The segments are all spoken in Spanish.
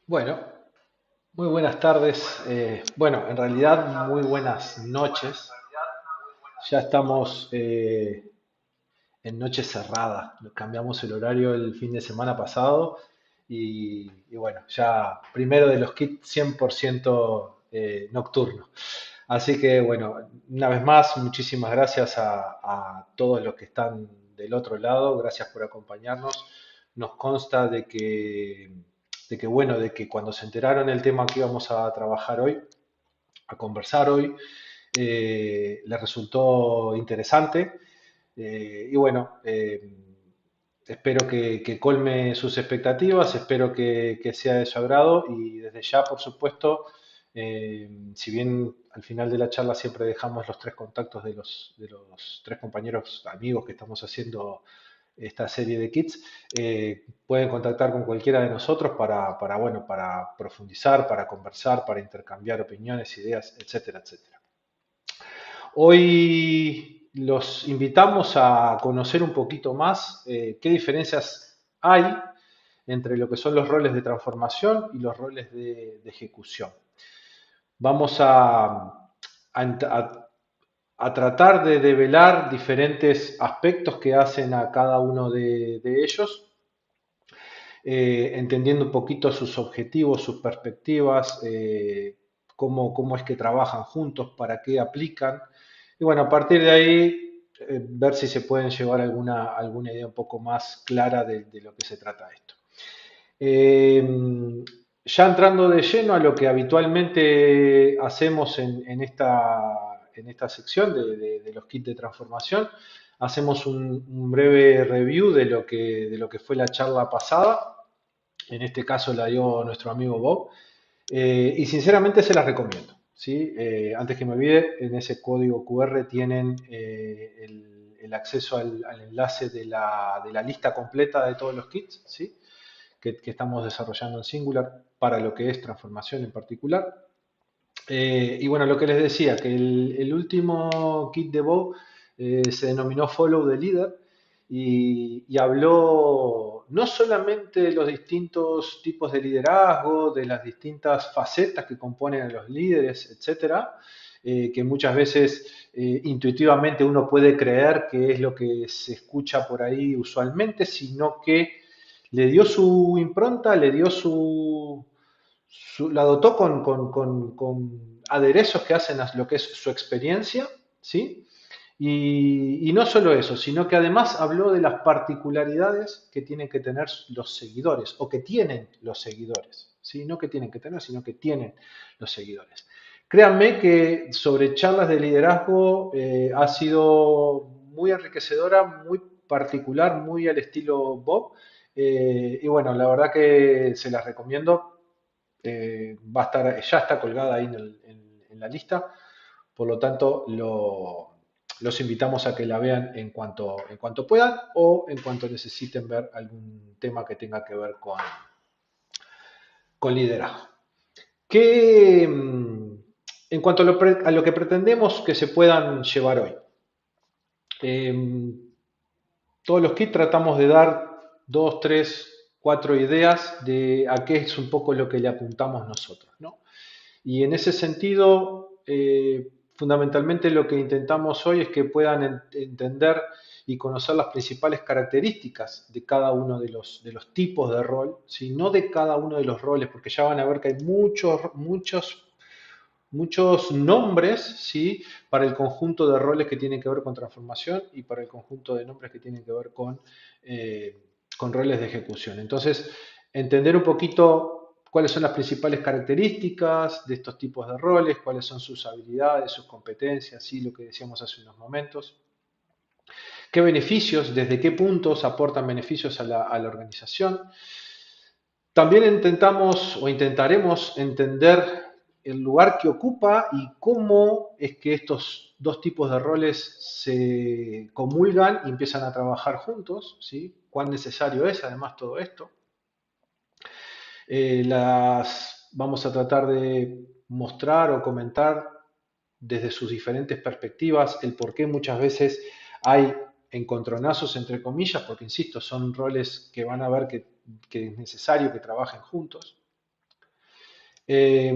Bueno, muy buenas tardes. Bueno, en realidad muy buenas noches. Ya estamos en noche cerrada. Cambiamos el horario el fin de semana pasado y bueno, ya primero de los kits 100% nocturno. Así que bueno, una vez más, muchísimas gracias a todos los que están del otro lado. Gracias por acompañarnos. Nos consta de que cuando se enteraron el tema que íbamos a trabajar hoy, a conversar hoy, les resultó interesante. Y bueno, espero que colme sus expectativas, espero que sea de su agrado y desde ya, por supuesto, si bien al final de la charla siempre dejamos los tres contactos de los tres compañeros amigos que estamos haciendo esta serie de kits, pueden contactar con cualquiera de nosotros bueno, para profundizar, para conversar, para intercambiar opiniones, ideas, etcétera, etcétera. Hoy los invitamos a conocer un poquito más qué diferencias hay entre lo que son los roles de transformación y los roles de ejecución. Vamos a tratar de develar diferentes aspectos que hacen a cada uno de ellos, entendiendo un poquito sus objetivos, sus perspectivas, cómo es que trabajan juntos, para qué aplican. Y bueno, a partir de ahí, ver si se pueden llevar alguna idea un poco más clara de lo que se trata esto. Ya entrando de lleno a lo que habitualmente hacemos en esta sección de los kits de transformación, hacemos un breve review de lo que fue la charla pasada. En este caso la dio nuestro amigo Bob. Y sinceramente se las recomiendo. ¿Sí? Antes que me olvide, en ese código QR tienen el acceso al enlace de la lista completa de todos los kits, ¿sí? que estamos desarrollando en Singular para lo que es transformación en particular. Y bueno, lo que les decía, que el último kit de Bob se denominó Follow the Leader y habló no solamente de los distintos tipos de liderazgo, de las distintas facetas que componen a los líderes, etcétera, que muchas veces intuitivamente uno puede creer que es lo que se escucha por ahí usualmente, sino que le dio su impronta, le dio la dotó con aderezos que hacen a lo que es su experiencia, ¿sí? Y no solo eso, sino que además habló de las particularidades que tienen que tener los seguidores, o que tienen los seguidores, ¿sí? No que tienen que tener, sino que tienen los seguidores. Créanme que sobre charlas de liderazgo ha sido muy enriquecedora, muy particular, muy al estilo Bob. Y bueno, la verdad que se las recomiendo. Ya está colgada ahí en la lista, por lo tanto los invitamos a que la vean en cuanto puedan o en cuanto necesiten ver algún tema que tenga que ver con liderazgo. En cuanto a lo que pretendemos que se puedan llevar hoy, eh, todos los kits tratamos de dar dos, tres, cuatro ideas de a qué es un poco lo que le apuntamos nosotros, ¿no? Y en ese sentido, fundamentalmente lo que intentamos hoy es que puedan entender y conocer las principales características de cada uno de los tipos de rol, ¿sí? No de cada uno de los roles, porque ya van a ver que hay muchos nombres, ¿sí? Para el conjunto de roles que tienen que ver con transformación y para el conjunto de nombres que tienen que ver con roles de ejecución. Entonces, entender un poquito cuáles son las principales características de estos tipos de roles, cuáles son sus habilidades, sus competencias, ¿sí? Lo que decíamos hace unos momentos. ¿Qué beneficios, desde qué puntos aportan beneficios a la organización? También intentamos o intentaremos entender el lugar que ocupa y cómo es que estos dos tipos de roles se comulgan y empiezan a trabajar juntos, ¿sí? Cuán necesario es además todo esto. Vamos a tratar de mostrar o comentar desde sus diferentes perspectivas el por qué muchas veces hay encontronazos entre comillas, porque insisto, son roles que van a ver que es necesario que trabajen juntos. Eh,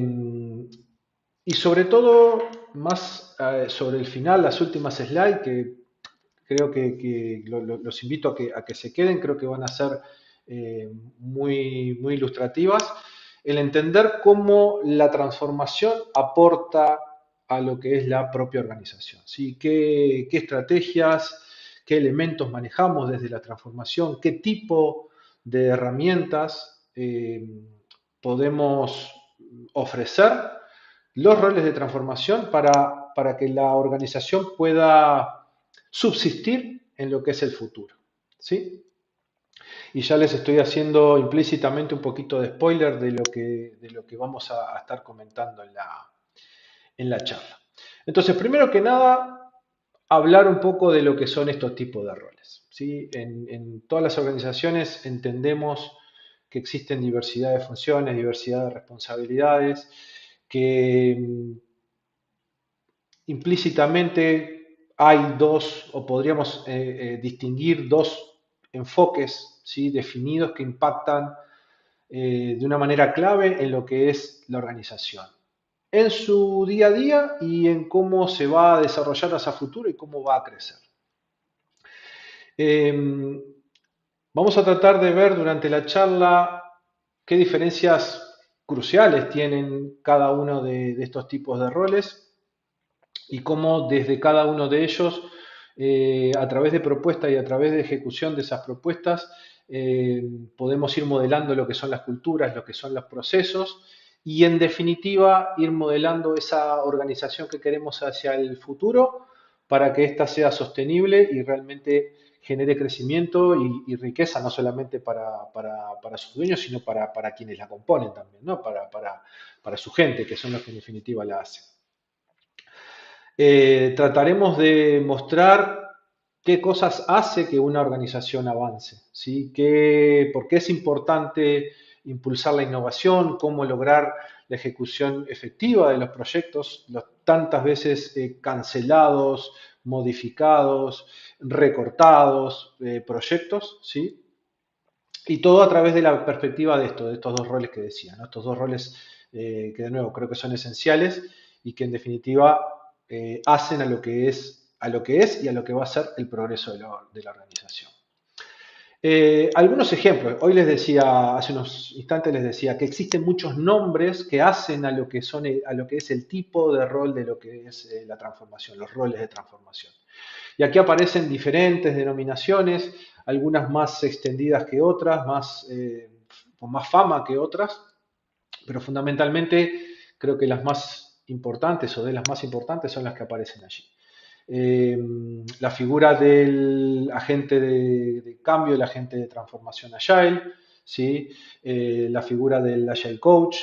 y sobre todo, más sobre el final, las últimas slides, que creo que los invito a que se queden, creo que van a ser muy ilustrativas. El entender cómo la transformación aporta a lo que es la propia organización, ¿sí? ¿Qué estrategias, qué elementos manejamos desde la transformación, qué tipo de herramientas podemos ofrecer, los roles de transformación para que la organización pueda subsistir en lo que es el futuro, ¿sí? Y ya les estoy haciendo implícitamente un poquito de spoiler de lo que vamos a estar comentando en la charla. Entonces, primero que nada, hablar un poco de lo que son estos tipos de roles, ¿sí? En todas las organizaciones entendemos que existen diversidad de funciones, diversidad de responsabilidades, que implícitamente hay dos, o podríamos distinguir dos enfoques, ¿sí? Definidos que impactan de una manera clave en lo que es la organización, en su día a día y en cómo se va a desarrollar hacia futuro y cómo va a crecer. Eh, Vamos a tratar de ver durante la charla qué diferencias cruciales tienen cada uno de estos tipos de roles y cómo desde cada uno de ellos, a través de propuestas y a través de ejecución de esas propuestas, podemos ir modelando lo que son las culturas, lo que son los procesos y en definitiva ir modelando esa organización que queremos hacia el futuro para que ésta sea sostenible y realmente genere crecimiento y riqueza, no solamente para sus dueños, sino para quienes la componen también, ¿no? Para su gente, que son los que en definitiva la hacen. Trataremos de mostrar qué cosas hace que una organización avance, ¿sí? ¿Por qué es importante impulsar la innovación? ¿Cómo lograr la ejecución efectiva de los proyectos? Los tantas veces cancelados, modificados, recortados proyectos, ¿sí? Y todo a través de la perspectiva de estos dos roles que decía, ¿no? Estos dos roles que de nuevo creo que son esenciales y que en definitiva hacen a lo que es y a lo que va a ser el progreso de la organización. Algunos ejemplos. Hoy les decía, hace unos instantes les decía que existen muchos nombres que hacen a lo que a lo que es el tipo de rol de lo que es la transformación, los roles de transformación. Y aquí aparecen diferentes denominaciones, algunas más extendidas que otras, con más fama que otras, pero fundamentalmente creo que las más importantes o de las más importantes son las que aparecen allí. La figura del agente de cambio, el agente de transformación Agile, ¿sí? La figura del Agile Coach,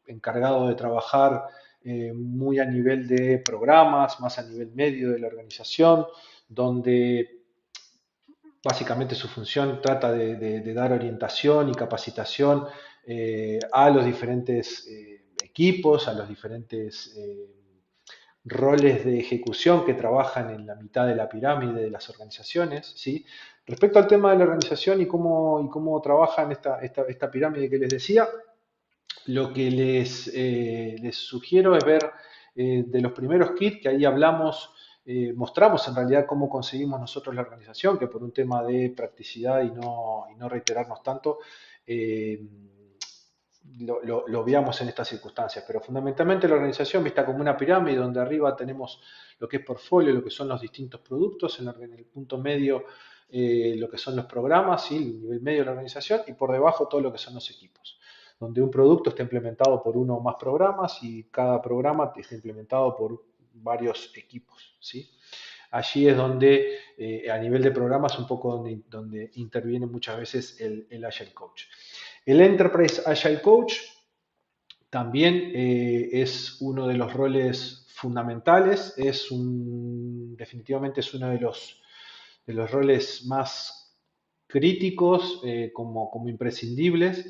encargado de trabajar muy a nivel de programas, más a nivel medio de la organización, donde básicamente su función trata de dar orientación y capacitación a los diferentes equipos, a los diferentes roles de ejecución que trabajan en la mitad de la pirámide de las organizaciones, ¿sí? Respecto al tema de la organización y cómo trabajan esta pirámide que les decía, lo que les sugiero es ver de los primeros kits, que ahí hablamos, mostramos en realidad cómo conseguimos nosotros la organización, que por un tema de practicidad y no reiterarnos tanto, eh, lo veamos en estas circunstancias, pero fundamentalmente la organización vista como una pirámide donde arriba tenemos lo que es portfolio, lo que son los distintos productos, en el punto medio lo que son los programas, ¿sí? El nivel medio de la organización y por debajo todo lo que son los equipos, donde un producto está implementado por uno o más programas y cada programa está implementado por varios equipos, ¿sí? Allí es donde a nivel de programas un poco donde interviene muchas veces el Agile Coach. El Enterprise Agile Coach también es uno de los roles fundamentales, definitivamente es uno de los roles más críticos como imprescindibles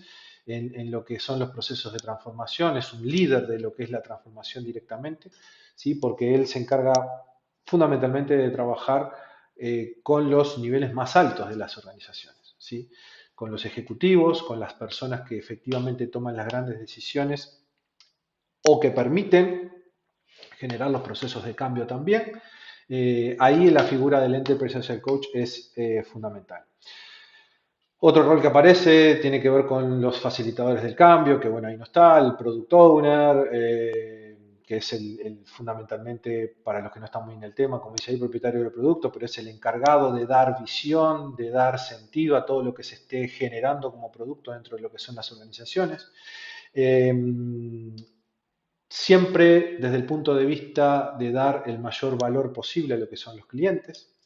en lo que son los procesos de transformación, es un líder de lo que es la transformación directamente, ¿sí? Porque él se encarga fundamentalmente de trabajar con los niveles más altos de las organizaciones, ¿sí? Con los ejecutivos, con las personas que efectivamente toman las grandes decisiones o que permiten generar los procesos de cambio también. Ahí la figura del Enterprise Agile Coach es fundamental. Otro rol que aparece tiene que ver con los facilitadores del cambio, que bueno, ahí no está, el Product Owner, que es fundamentalmente, para los que no están muy en el tema, como dice ahí, propietario del producto, pero es el encargado de dar visión, de dar sentido a todo lo que se esté generando como producto dentro de lo que son las organizaciones. Eh, Siempre desde el punto de vista de dar el mayor valor posible a lo que son los clientes.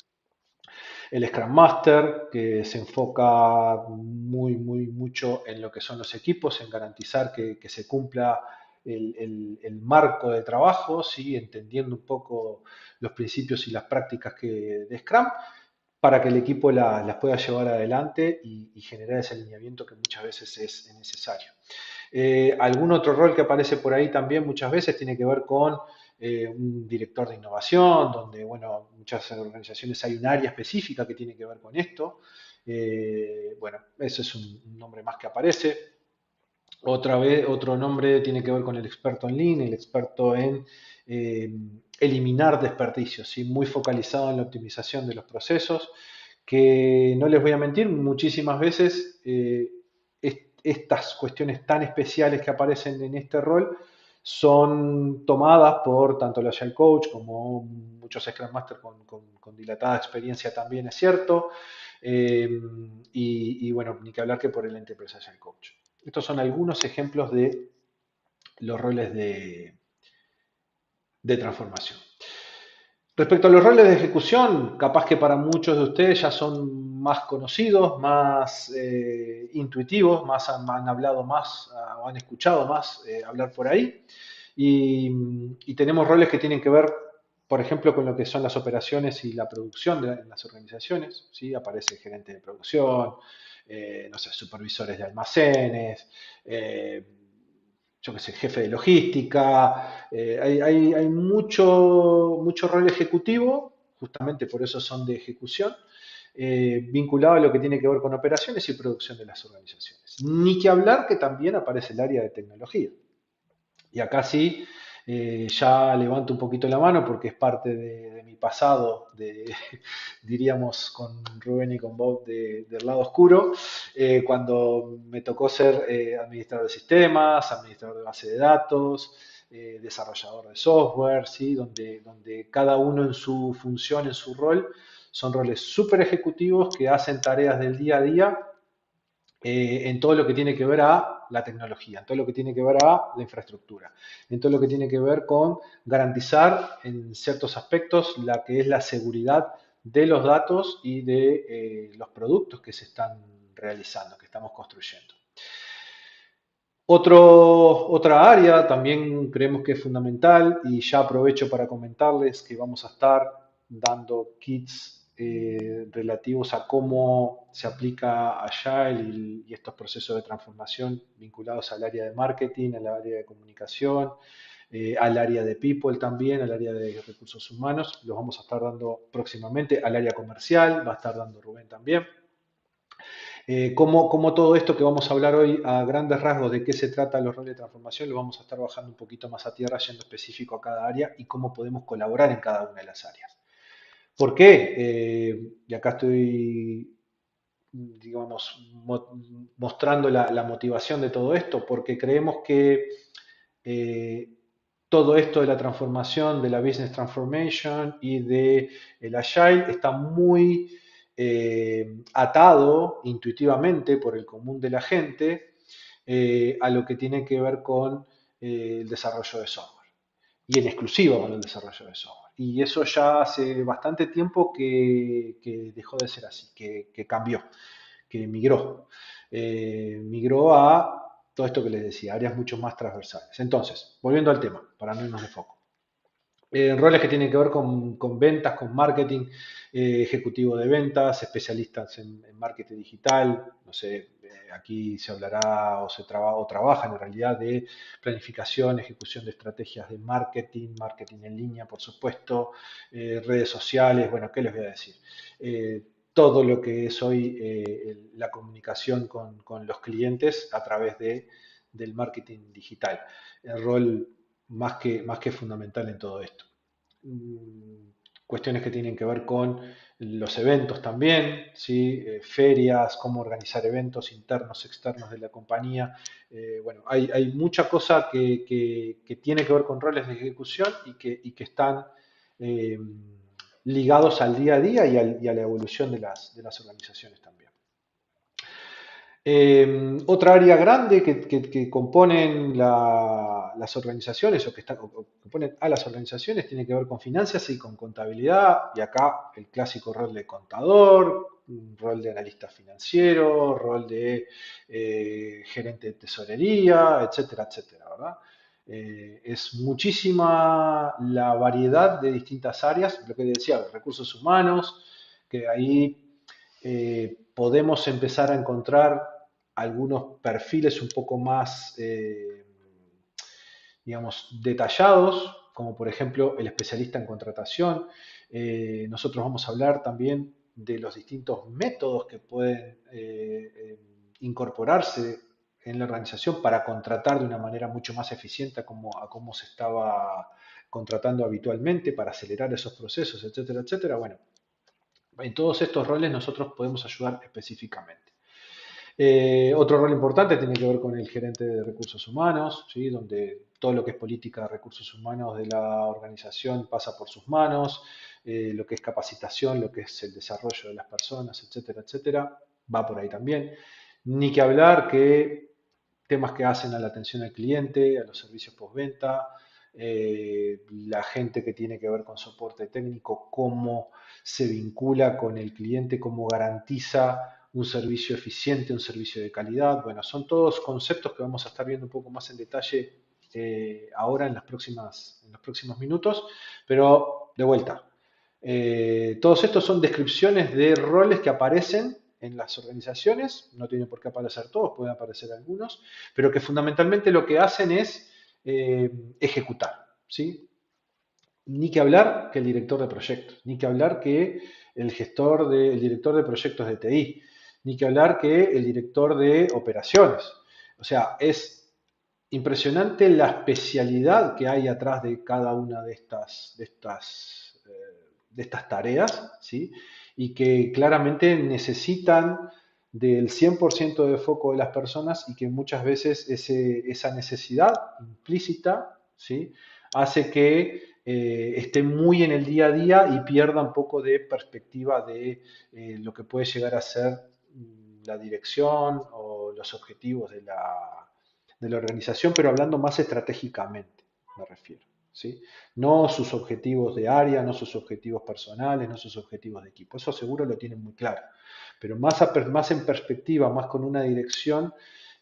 El Scrum Master, que se enfoca mucho en lo que son los equipos, en garantizar que se cumpla el marco de trabajo, ¿sí? Entendiendo un poco los principios y las prácticas de Scrum, para que el equipo las pueda llevar adelante y generar ese alineamiento que muchas veces es necesario. Algún otro rol que aparece por ahí también muchas veces tiene que ver con un director de innovación, donde, bueno, muchas organizaciones hay un área específica que tiene que ver con esto. Bueno, ese es un nombre más que aparece. Otra vez, otro nombre tiene que ver con el experto en Lean, el experto en eh, eliminar desperdicios, ¿sí? Muy focalizado en la optimización de los procesos, que no les voy a mentir, muchísimas veces estas cuestiones tan especiales que aparecen en este rol son tomadas por tanto el Agile Coach como muchos Scrum Master con dilatada experiencia también, es cierto, eh, bueno, ni que hablar que por el Enterprise Agile Coach. Estos son algunos ejemplos de los roles de transformación. Respecto a los roles de ejecución, capaz que para muchos de ustedes ya son más conocidos, más intuitivos, han hablado más o han escuchado más hablar por ahí. Y tenemos roles que tienen que ver, por ejemplo, con lo que son las operaciones y la producción en las organizaciones. ¿Sí? Aparece gerente de producción, no sé, supervisores de almacenes, eh, yo qué sé, jefe de logística, hay mucho rol ejecutivo, justamente por eso son de ejecución, vinculado a lo que tiene que ver con operaciones y producción de las organizaciones. Ni que hablar que también aparece el área de tecnología. Y acá sí, ya levanto un poquito la mano porque es parte de mi pasado, diríamos con Rubén y con Bob del lado oscuro, cuando me tocó ser administrador de sistemas, administrador de base de datos, desarrollador de software, ¿sí? Donde cada uno en su función, en su rol, son roles súper ejecutivos que hacen tareas del día a día en todo lo que tiene que ver a la tecnología, en todo lo que tiene que ver a la infraestructura, en todo lo que tiene que ver con garantizar en ciertos aspectos la que es la seguridad de los datos y de los productos que se están realizando, que estamos construyendo. Otra área también creemos que es fundamental y ya aprovecho para comentarles que vamos a estar dando kits relativos a cómo se aplica Agile y estos procesos de transformación vinculados al área de marketing, al área de comunicación, al área de people también, al área de recursos humanos. Los vamos a estar dando próximamente al área comercial, va a estar dando Rubén también. Cómo todo esto que vamos a hablar hoy a grandes rasgos de qué se trata los roles de transformación, lo vamos a estar bajando un poquito más a tierra, yendo específico a cada área y cómo podemos colaborar en cada una de las áreas. ¿Por qué? Y acá estoy, digamos, mostrando la motivación de todo esto, porque creemos que eh, todo esto de la transformación, de la business transformation y de el agile está muy atado intuitivamente por el común de la gente a lo que tiene que ver con el desarrollo de software y en exclusiva con el desarrollo de software. Y eso ya hace bastante tiempo que dejó de ser así, que cambió, que migró a todo esto que les decía, áreas mucho más transversales. Entonces, volviendo al tema, para no irnos de foco. Roles que tienen que ver con ventas, con marketing, ejecutivo de ventas, especialistas en marketing digital, no sé, aquí se hablará o trabajan en realidad de planificación, ejecución de estrategias de marketing, marketing en línea, por supuesto, redes sociales, bueno, ¿qué les voy a decir? Todo lo que es hoy la comunicación con los clientes a través del marketing digital. El rol más que fundamental en todo esto. Cuestiones que tienen que ver con los eventos también, ¿sí? Ferias, cómo organizar eventos internos, externos de la compañía. Bueno, hay mucha cosa que tiene que ver con roles de ejecución y que están eh, ligados al día a día y a la evolución de las organizaciones también. Otra área grande que componen las organizaciones o componen a las organizaciones tiene que ver con finanzas y con contabilidad. Y acá el clásico rol de contador, rol de analista financiero, rol de gerente de tesorería, etcétera, etcétera, ¿verdad? Es muchísima la variedad de distintas áreas, lo que decía, recursos humanos, que ahí podemos empezar a encontrar algunos perfiles un poco más, digamos, detallados, como por ejemplo el especialista en contratación. Nosotros vamos a hablar también de los distintos métodos que pueden incorporarse en la organización para contratar de una manera mucho más eficiente a cómo se estaba contratando habitualmente, para acelerar esos procesos, etcétera, etcétera. Bueno, en todos estos roles nosotros podemos ayudar específicamente. Otro rol importante tiene que ver con el gerente de recursos humanos, ¿sí? Donde todo lo que es política de recursos humanos de la organización pasa por sus manos, lo que es capacitación, lo que es el desarrollo de las personas, etcétera, etcétera, va por ahí también. Ni que hablar que temas que hacen a la atención al cliente, a los servicios postventa, la gente que tiene que ver con soporte técnico, cómo se vincula con el cliente, cómo garantiza un servicio eficiente, un servicio de calidad. Bueno, son todos conceptos que vamos a estar viendo un poco más en detalle ahora en los próximos minutos, pero de vuelta. Todos estos son descripciones de roles que aparecen en las organizaciones, no tienen por qué aparecer todos, pueden aparecer algunos, pero que fundamentalmente lo que hacen es ejecutar, ¿sí? Ni que hablar que el director de proyectos, ni que hablar que el director de proyectos de TI, ni que hablar que el director de operaciones. O sea, es impresionante la especialidad que hay atrás de cada una de estas tareas, ¿sí? Y que claramente necesitan del 100% de foco de las personas y que muchas veces esa necesidad implícita, ¿sí? Hace que esté muy en el día a día y pierda un poco de perspectiva de lo que puede llegar a ser la dirección o los objetivos de la organización, pero hablando más estratégicamente, me refiero. ¿Sí? No sus objetivos de área, no sus objetivos personales, no sus objetivos de equipo. Eso seguro lo tienen muy claro. Pero más en perspectiva, más con una dirección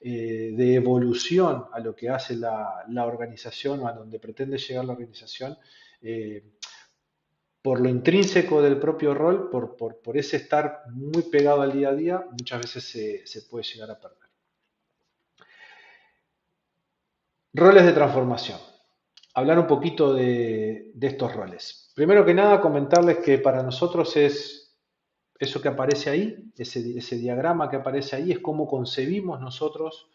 de evolución a lo que hace la organización o a donde pretende llegar la organización, eh, por lo intrínseco del propio rol, por ese estar muy pegado al día a día, muchas veces se puede llegar a perder. Roles de transformación. Hablar un poquito de estos roles. Primero que nada, comentarles que para nosotros es eso que aparece ahí, ese diagrama que aparece ahí, es cómo concebimos nosotros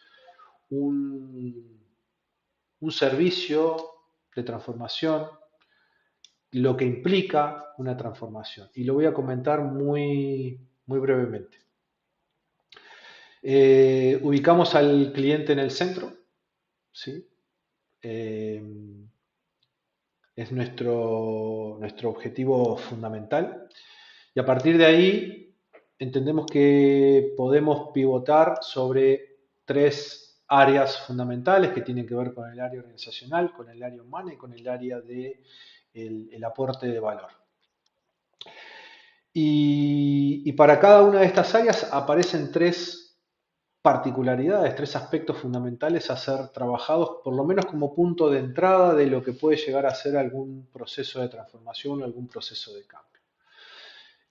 un, un servicio de transformación, lo que implica una transformación. Y lo voy a comentar muy brevemente. Ubicamos al cliente en el centro, ¿sí? Eh, es nuestro objetivo fundamental. Y a partir de ahí entendemos que podemos pivotar sobre tres áreas fundamentales que tienen que ver con el área organizacional, con el área humana y con el área de el aporte de valor. Y para cada una de estas áreas aparecen tres particularidades, tres aspectos fundamentales a ser trabajados, por lo menos como punto de entrada de lo que puede llegar a ser algún proceso de transformación o algún proceso de cambio.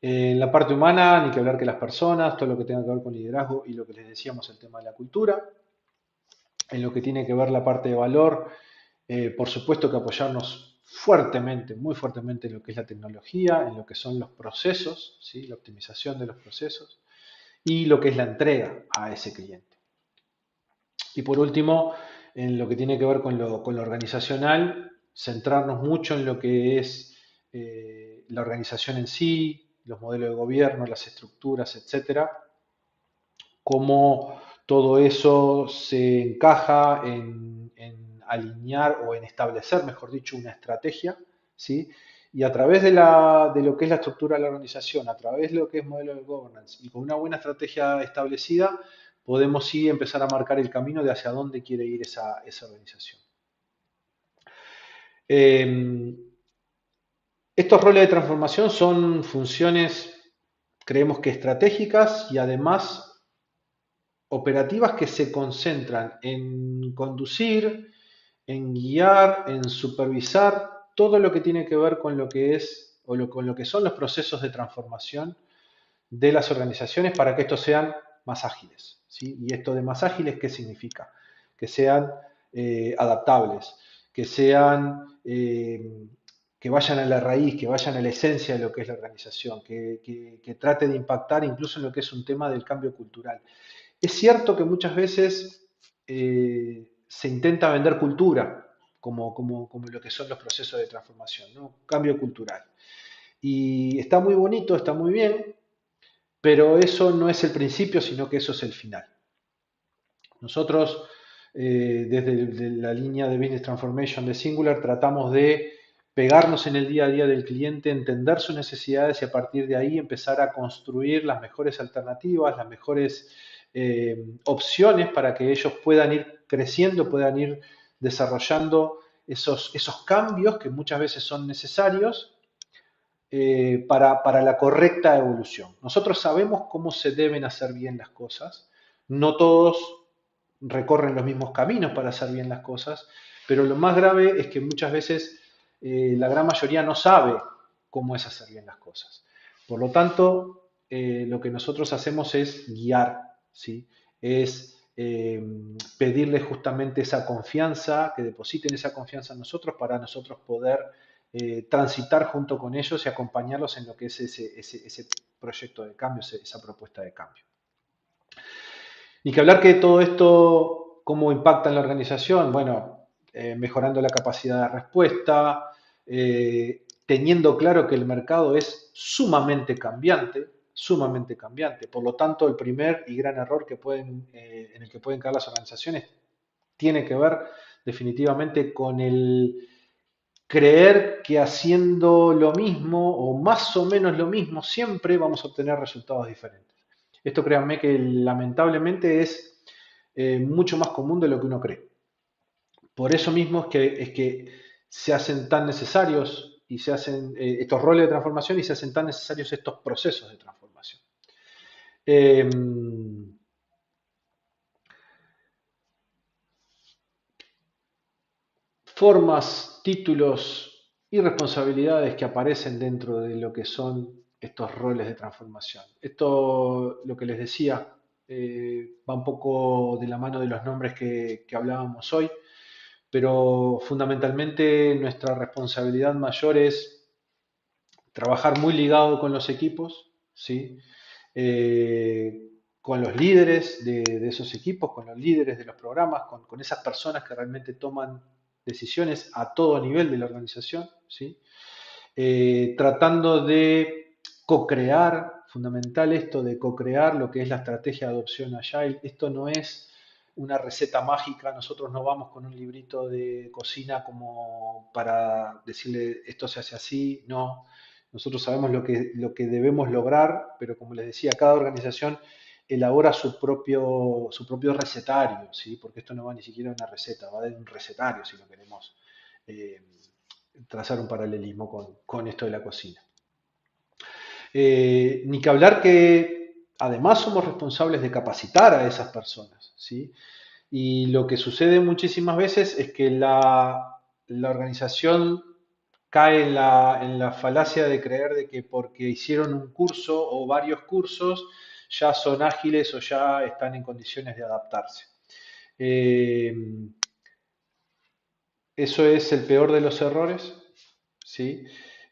En la parte humana, ni que hablar que las personas, todo lo que tenga que ver con liderazgo y lo que les decíamos, el tema de la cultura. En lo que tiene que ver la parte de valor, por supuesto que apoyarnos fuertemente, muy fuertemente en lo que es la tecnología, en lo que son los procesos, ¿sí? La optimización de los procesos y lo que es la entrega a ese cliente. Y por último, en lo que tiene que ver con lo organizacional, centrarnos mucho en lo que es la organización en sí, los modelos de gobierno, las estructuras, etcétera, cómo todo eso se encaja en alinear o en establecer, mejor dicho, una estrategia, ¿sí? Y a través de lo que es la estructura de la organización, a través de lo que es modelo de governance y con una buena estrategia establecida, podemos sí empezar a marcar el camino de hacia dónde quiere ir esa organización. Eh, Estos roles de transformación son funciones, creemos que estratégicas y además operativas que se concentran en conducir, en guiar, en supervisar todo lo que tiene que ver con lo que es con lo que son los procesos de transformación de las organizaciones para que estos sean más ágiles. ¿Sí? ¿Y esto de más ágiles qué significa? Que sean adaptables, que sean que vayan a la raíz, que vayan a la esencia de lo que es la organización, que trate de impactar incluso en lo que es un tema del cambio cultural. Es cierto que muchas veces se intenta vender cultura como lo que son los procesos de transformación, ¿no? Cambio cultural. Y está muy bonito, está muy bien, pero eso no es el principio, sino que eso es el final. Nosotros, desde la línea de Business Transformation de Singular, tratamos de pegarnos en el día a día del cliente, entender sus necesidades y a partir de ahí empezar a construir las mejores alternativas, las mejores opciones para que ellos puedan ir creciendo, puedan ir desarrollando esos cambios que muchas veces son necesarios para la correcta evolución. Nosotros sabemos cómo se deben hacer bien las cosas, no todos recorren los mismos caminos para hacer bien las cosas, pero lo más grave es que muchas veces la gran mayoría no sabe cómo es hacer bien las cosas. Por lo tanto, lo que nosotros hacemos es guiar, ¿sí? Es pedirles justamente esa confianza, que depositen esa confianza en nosotros para nosotros poder transitar junto con ellos y acompañarlos en lo que es ese proyecto de cambio, esa propuesta de cambio. Ni que hablar que todo esto, cómo impacta en la organización, bueno, mejorando la capacidad de respuesta, teniendo claro que el mercado es sumamente cambiante, sumamente cambiante. Por lo tanto, el primer y gran error en el que pueden caer las organizaciones tiene que ver definitivamente con el creer que haciendo lo mismo o más o menos lo mismo siempre vamos a obtener resultados diferentes. Esto créanme que lamentablemente es mucho más común de lo que uno cree. Por eso mismo es que se hacen tan necesarios y se hacen estos roles de transformación y se hacen tan necesarios estos procesos de transformación. Eh, Formas, títulos y responsabilidades que aparecen dentro de lo que son estos roles de transformación. Esto, lo que les decía, va un poco de la mano de los nombres que hablábamos hoy, pero fundamentalmente nuestra responsabilidad mayor es trabajar muy ligado con los equipos, ¿sí? Eh, con los líderes de esos equipos, con los líderes de los programas, con esas personas que realmente toman decisiones a todo nivel de la organización, ¿sí? Tratando de co-crear, fundamental esto de co-crear lo que es la estrategia de adopción agile. Esto no es una receta mágica, nosotros no vamos con un librito de cocina como para decirle esto se hace así, no. Nosotros sabemos lo que debemos lograr, pero como les decía, cada organización elabora su propio recetario, ¿sí? Porque esto no va ni siquiera a una receta, va de un recetario si lo queremos eh, trazar un paralelismo con esto de la cocina. Ni que hablar que además somos responsables de capacitar a esas personas, ¿sí? Y lo que sucede muchísimas veces es que la organización cae en la falacia de creer de que porque hicieron un curso o varios cursos ya son ágiles o ya están en condiciones de adaptarse. Eh, Eso es el peor de los errores, ¿sí?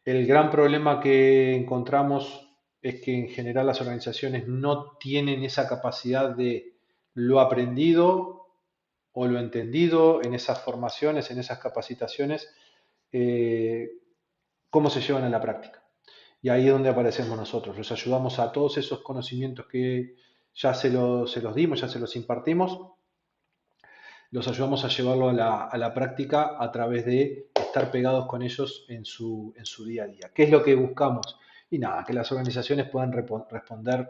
El gran problema que encontramos es que en general las organizaciones no tienen esa capacidad de lo aprendido, o lo entendido en esas formaciones, en esas capacitaciones, eh, cómo se llevan a la práctica. Y ahí es donde aparecemos nosotros. Les ayudamos a todos esos conocimientos que ya se los dimos, ya se los impartimos, los ayudamos a llevarlo a la práctica a través de estar pegados con ellos en su día a día. ¿Qué es lo que buscamos? Y nada, que las organizaciones puedan responder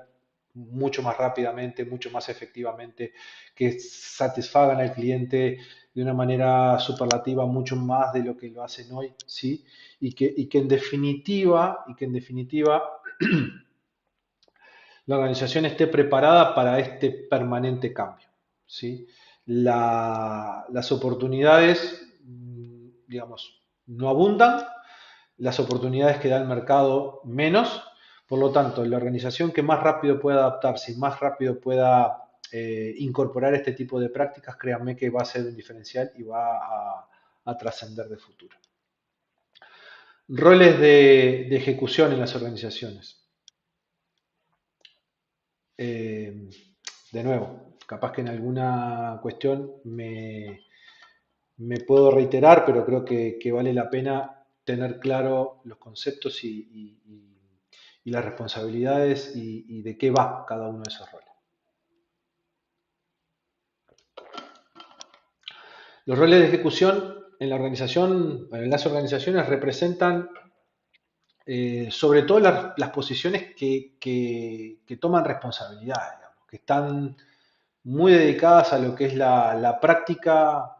mucho más rápidamente, mucho más efectivamente, que satisfagan al cliente de una manera superlativa mucho más de lo que lo hacen hoy, ¿sí? Y que en definitiva, la organización esté preparada para este permanente cambio, ¿sí? Las oportunidades, digamos, no abundan, las oportunidades que da el mercado menos, por lo tanto, la organización que más rápido pueda adaptarse y más rápido pueda incorporar este tipo de prácticas, créanme que va a ser un diferencial y va a trascender de futuro. Roles de ejecución en las organizaciones. Eh, de nuevo, capaz que en alguna cuestión me puedo reiterar, pero creo que vale la pena tener claro los conceptos y las responsabilidades y de qué va cada uno de esos roles. Los roles de ejecución en la organización, en las organizaciones representan sobre todo las posiciones que toman responsabilidad, digamos, que están muy dedicadas a lo que es la práctica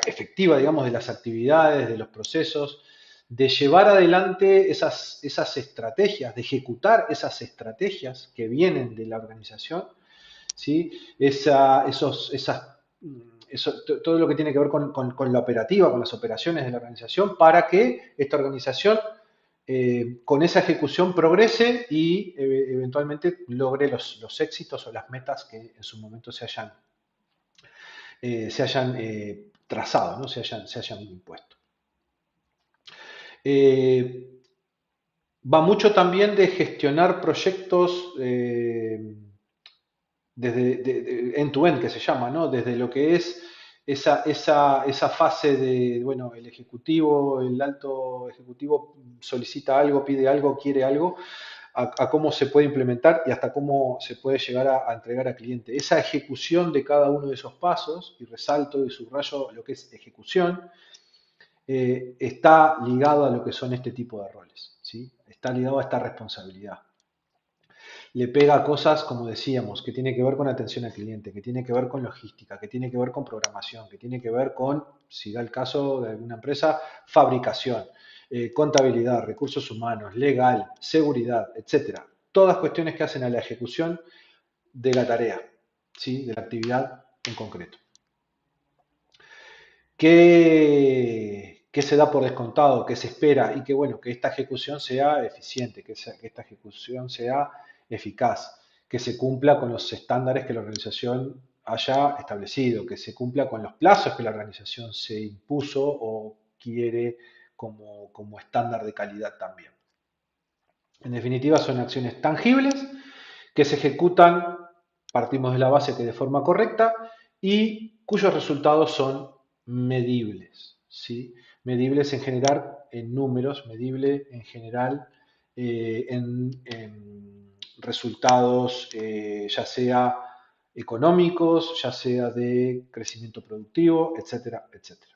efectiva, digamos, de las actividades, de los procesos, de llevar adelante esas estrategias, de ejecutar esas estrategias que vienen de la organización, ¿sí? Todo lo que tiene que ver con la operativa, con las operaciones de la organización, para que esta organización con esa ejecución progrese y eventualmente logre los éxitos o las metas que en su momento se hayan trazado, ¿no? Se hayan impuesto. Va mucho también de gestionar proyectos desde end-to-end, que se llama, ¿no? Desde lo que es esa fase de, bueno, el ejecutivo, el alto ejecutivo solicita algo, pide algo, quiere algo, a cómo se puede implementar y hasta cómo se puede llegar a entregar al cliente. Esa ejecución de cada uno de esos pasos, y resalto y subrayo lo que es ejecución, está ligado a lo que son este tipo de roles, ¿sí? Está ligado a esta responsabilidad. Le pega a cosas, como decíamos, que tiene que ver con atención al cliente, que tiene que ver con logística, que tiene que ver con programación, que tiene que ver con, si da el caso de alguna empresa, fabricación, contabilidad, recursos humanos, legal, seguridad, etcétera. Todas cuestiones que hacen a la ejecución de la tarea, ¿sí? De la actividad en concreto. ¿Qué se da por descontado? ¿Qué se espera? Y que, bueno, que esta ejecución sea eficiente, que esta ejecución sea eficaz, que se cumpla con los estándares que la organización haya establecido, que se cumpla con los plazos que la organización se impuso o quiere como estándar de calidad también. En definitiva, son acciones tangibles que se ejecutan, partimos de la base que de forma correcta, y cuyos resultados son medibles, ¿sí? Medibles en general en números, medible en general en resultados ya sea económicos, ya sea de crecimiento productivo, etcétera, etcétera.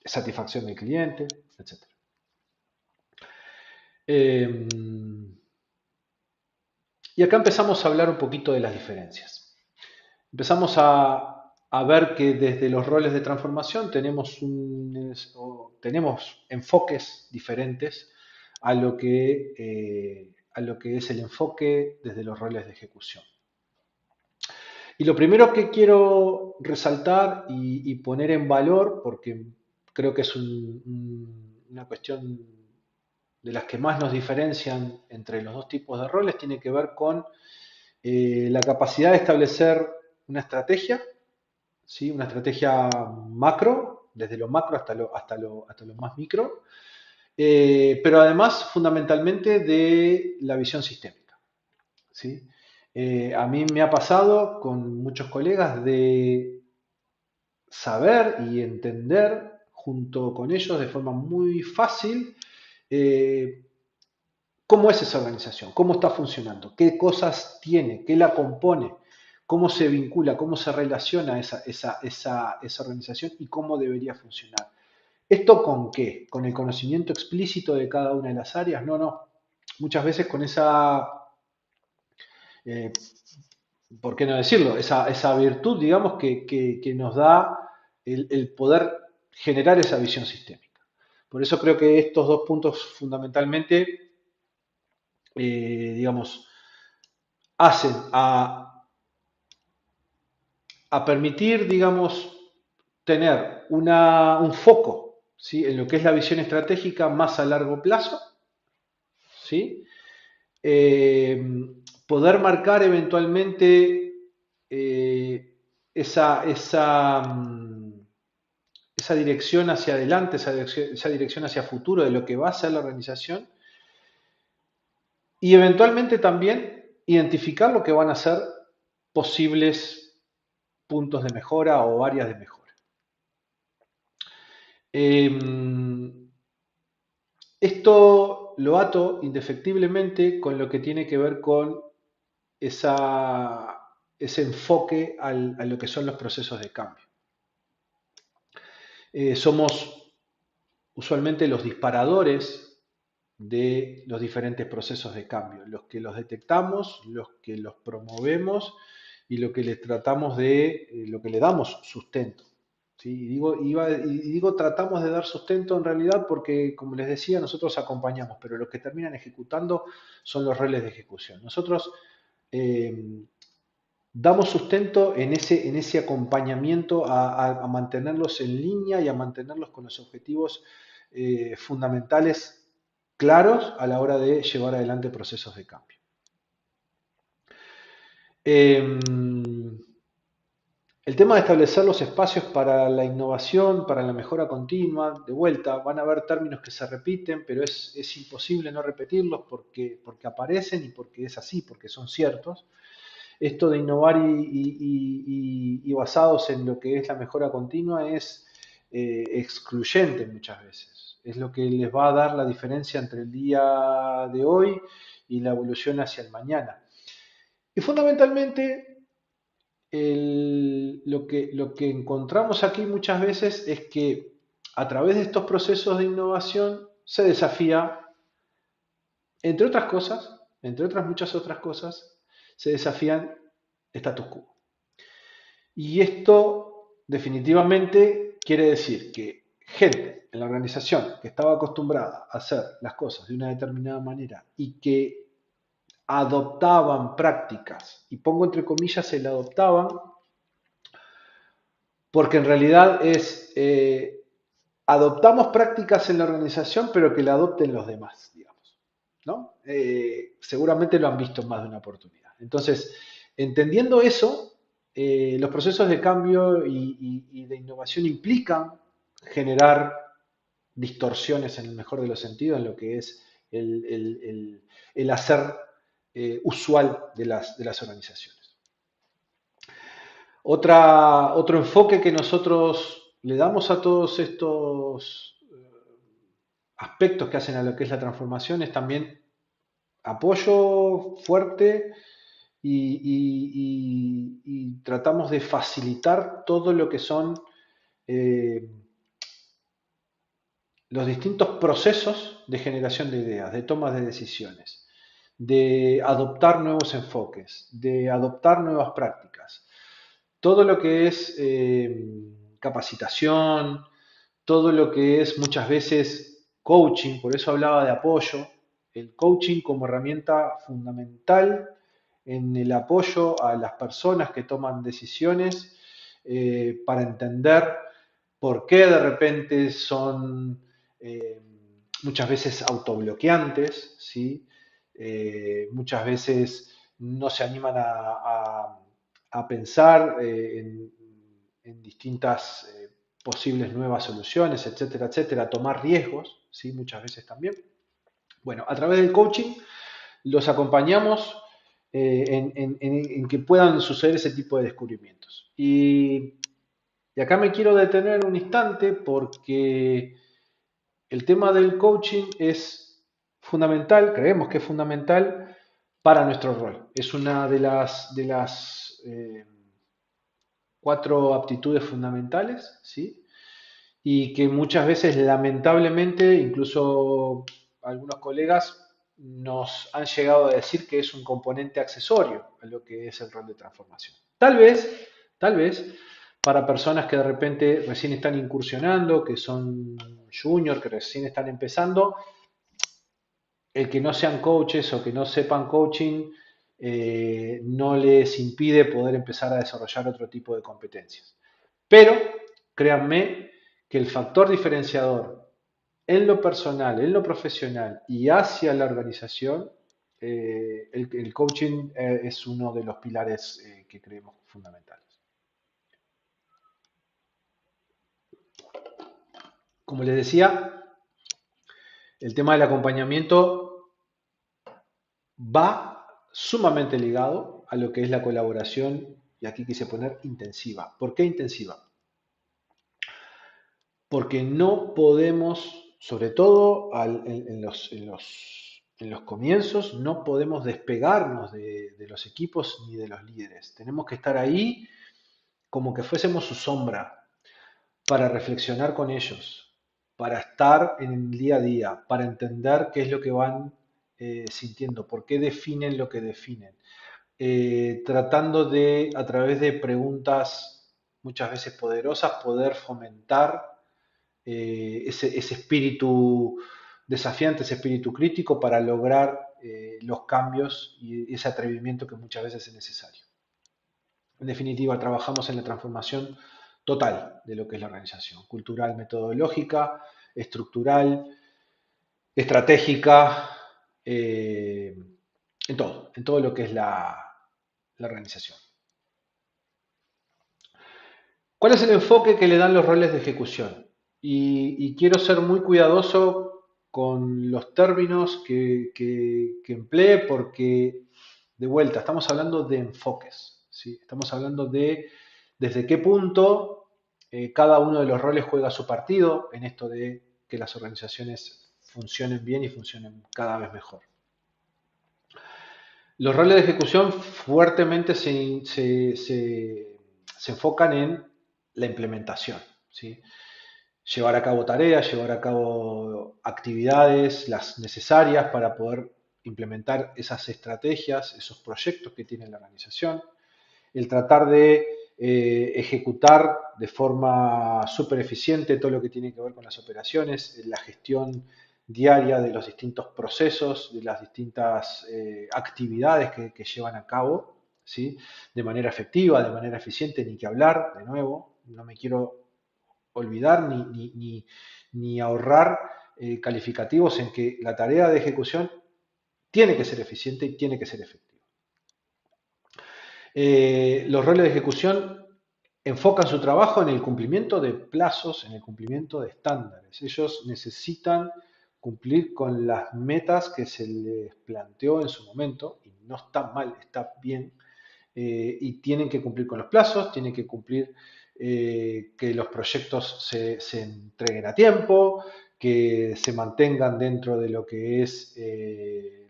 Satisfacción del cliente, etcétera. Eh, y acá empezamos a hablar un poquito de las diferencias. Empezamos a ver que desde los roles de transformación tenemos enfoques diferentes a lo que es el enfoque desde los roles de ejecución. Y lo primero que quiero resaltar y poner en valor, porque creo que es una cuestión de las que más nos diferencian entre los dos tipos de roles, tiene que ver con la capacidad de establecer una estrategia, ¿sí? Una estrategia macro, desde lo macro hasta lo más micro, pero además fundamentalmente de la visión sistémica, ¿sí? A mí me ha pasado con muchos colegas de saber y entender junto con ellos de forma muy fácil eh, cómo es esa organización, cómo está funcionando, qué cosas tiene, qué la compone, cómo se vincula, cómo se relaciona esa organización y cómo debería funcionar. ¿Esto con qué? ¿Con el conocimiento explícito de cada una de las áreas? No, no. Muchas veces con esa, eh, ¿por qué no decirlo? Esa virtud, digamos, que nos da el poder generar esa visión sistémica. Por eso creo que estos dos puntos fundamentalmente, digamos, hacen a permitir, digamos, tener un foco, ¿sí? En lo que es la visión estratégica más a largo plazo, ¿sí? Eh, Poder marcar eventualmente eh, esa, esa, mm, esa dirección hacia adelante, esa dirección hacia futuro de lo que va a ser la organización y eventualmente también identificar lo que van a ser posibles puntos de mejora o áreas de mejora. Esto lo ato indefectiblemente con lo que tiene que ver con ese enfoque a lo que son los procesos de cambio. Somos usualmente los disparadores de los diferentes procesos de cambio, los que los detectamos, los que los promovemos y lo que les tratamos lo que le damos sustento. ¿Sí? Y digo tratamos de dar sustento en realidad porque, como les decía, nosotros acompañamos, pero los que terminan ejecutando son los roles de ejecución. Nosotros eh, damos sustento en ese acompañamiento a mantenerlos en línea y a mantenerlos con los objetivos fundamentales claros a la hora de llevar adelante procesos de cambio. Eh, el tema de establecer los espacios para la innovación, para la mejora continua, de vuelta, van a haber términos que se repiten, pero es imposible no repetirlos porque aparecen y porque es así, porque son ciertos. Esto de innovar y basados en lo que es la mejora continua es excluyente muchas veces. Es lo que les va a dar la diferencia entre el día de hoy y la evolución hacia el mañana. Y fundamentalmente lo que encontramos aquí muchas veces es que a través de estos procesos de innovación se desafía, entre otras muchas otras cosas, se desafían status quo. Y esto definitivamente quiere decir que gente en la organización que estaba acostumbrada a hacer las cosas de una determinada manera y que adoptaban prácticas, y pongo entre comillas el adoptaban, porque en realidad adoptamos prácticas en la organización, pero que la adopten los demás, digamos, ¿no? Seguramente lo han visto en más de una oportunidad. Entonces, entendiendo eso, los procesos de cambio y de innovación implican generar distorsiones en el mejor de los sentidos, en lo que es el hacer usual de las organizaciones. Otro enfoque que nosotros le damos a todos estos aspectos que hacen a lo que es la transformación es también apoyo fuerte y tratamos de facilitar todo lo que son eh, los distintos procesos de generación de ideas, de tomas de decisiones, de adoptar nuevos enfoques, de adoptar nuevas prácticas. Todo lo que es capacitación, todo lo que es muchas veces coaching, por eso hablaba de apoyo, el coaching como herramienta fundamental en el apoyo a las personas que toman decisiones para entender por qué de repente son eh, muchas veces autobloqueantes, ¿sí? Muchas veces no se animan a pensar en distintas posibles nuevas soluciones, etcétera, etcétera, a tomar riesgos, ¿sí? Muchas veces también. Bueno, a través del coaching los acompañamos en que puedan suceder ese tipo de descubrimientos. Y Y acá me quiero detener un instante porque el tema del coaching es fundamental, creemos que es fundamental para nuestro rol. Es una de las 4 aptitudes fundamentales, ¿sí? Y que muchas veces, lamentablemente, incluso algunos colegas nos han llegado a decir que es un componente accesorio a lo que es el rol de transformación. Tal vez, para personas que de repente recién están incursionando, que son junior, que recién están empezando, el que no sean coaches o que no sepan coaching no les impide poder empezar a desarrollar otro tipo de competencias. Pero créanme que el factor diferenciador en lo personal, en lo profesional y hacia la organización, el coaching es uno de los pilares que creemos fundamentales. Como les decía, el tema del acompañamiento va sumamente ligado a lo que es la colaboración, y aquí quise poner intensiva. ¿Por qué intensiva? Porque no podemos, sobre todo en los comienzos, no podemos despegarnos de los equipos ni de los líderes. Tenemos que estar ahí como que fuésemos su sombra, para reflexionar con ellos, para estar en el día a día, para entender qué es lo que van sintiendo, por qué definen lo que definen, tratando de, a través de preguntas muchas veces poderosas, poder fomentar ese espíritu desafiante, ese espíritu crítico para lograr los cambios y ese atrevimiento que muchas veces es necesario. En definitiva, trabajamos en la transformación total de lo que es la organización, cultural, metodológica, estructural, estratégica, eh, en todo lo que es la organización. ¿Cuál es el enfoque que le dan los roles de ejecución? Y quiero ser muy cuidadoso con los términos que emplee porque, de vuelta, estamos hablando de enfoques, ¿sí? Estamos hablando de desde qué punto cada uno de los roles juega su partido en esto de que las organizaciones funcionen bien y funcionen cada vez mejor. Los roles de ejecución fuertemente se enfocan en la implementación, ¿sí? Llevar a cabo tareas, llevar a cabo actividades, las necesarias para poder implementar esas estrategias, esos proyectos que tiene la organización, el tratar de ejecutar de forma súper eficiente todo lo que tiene que ver con las operaciones, la gestión diaria de los distintos procesos, de las distintas actividades que llevan a cabo, ¿sí? De manera efectiva, de manera eficiente, ni que hablar, de nuevo, no me quiero olvidar ni ahorrar calificativos en que la tarea de ejecución tiene que ser eficiente y tiene que ser efectiva. Los roles de ejecución enfocan su trabajo en el cumplimiento de plazos, en el cumplimiento de estándares. Ellos necesitan cumplir con las metas que se les planteó en su momento, y no está mal, está bien, y tienen que cumplir con los plazos, tienen que cumplir que los proyectos se entreguen a tiempo, que se mantengan dentro de lo que es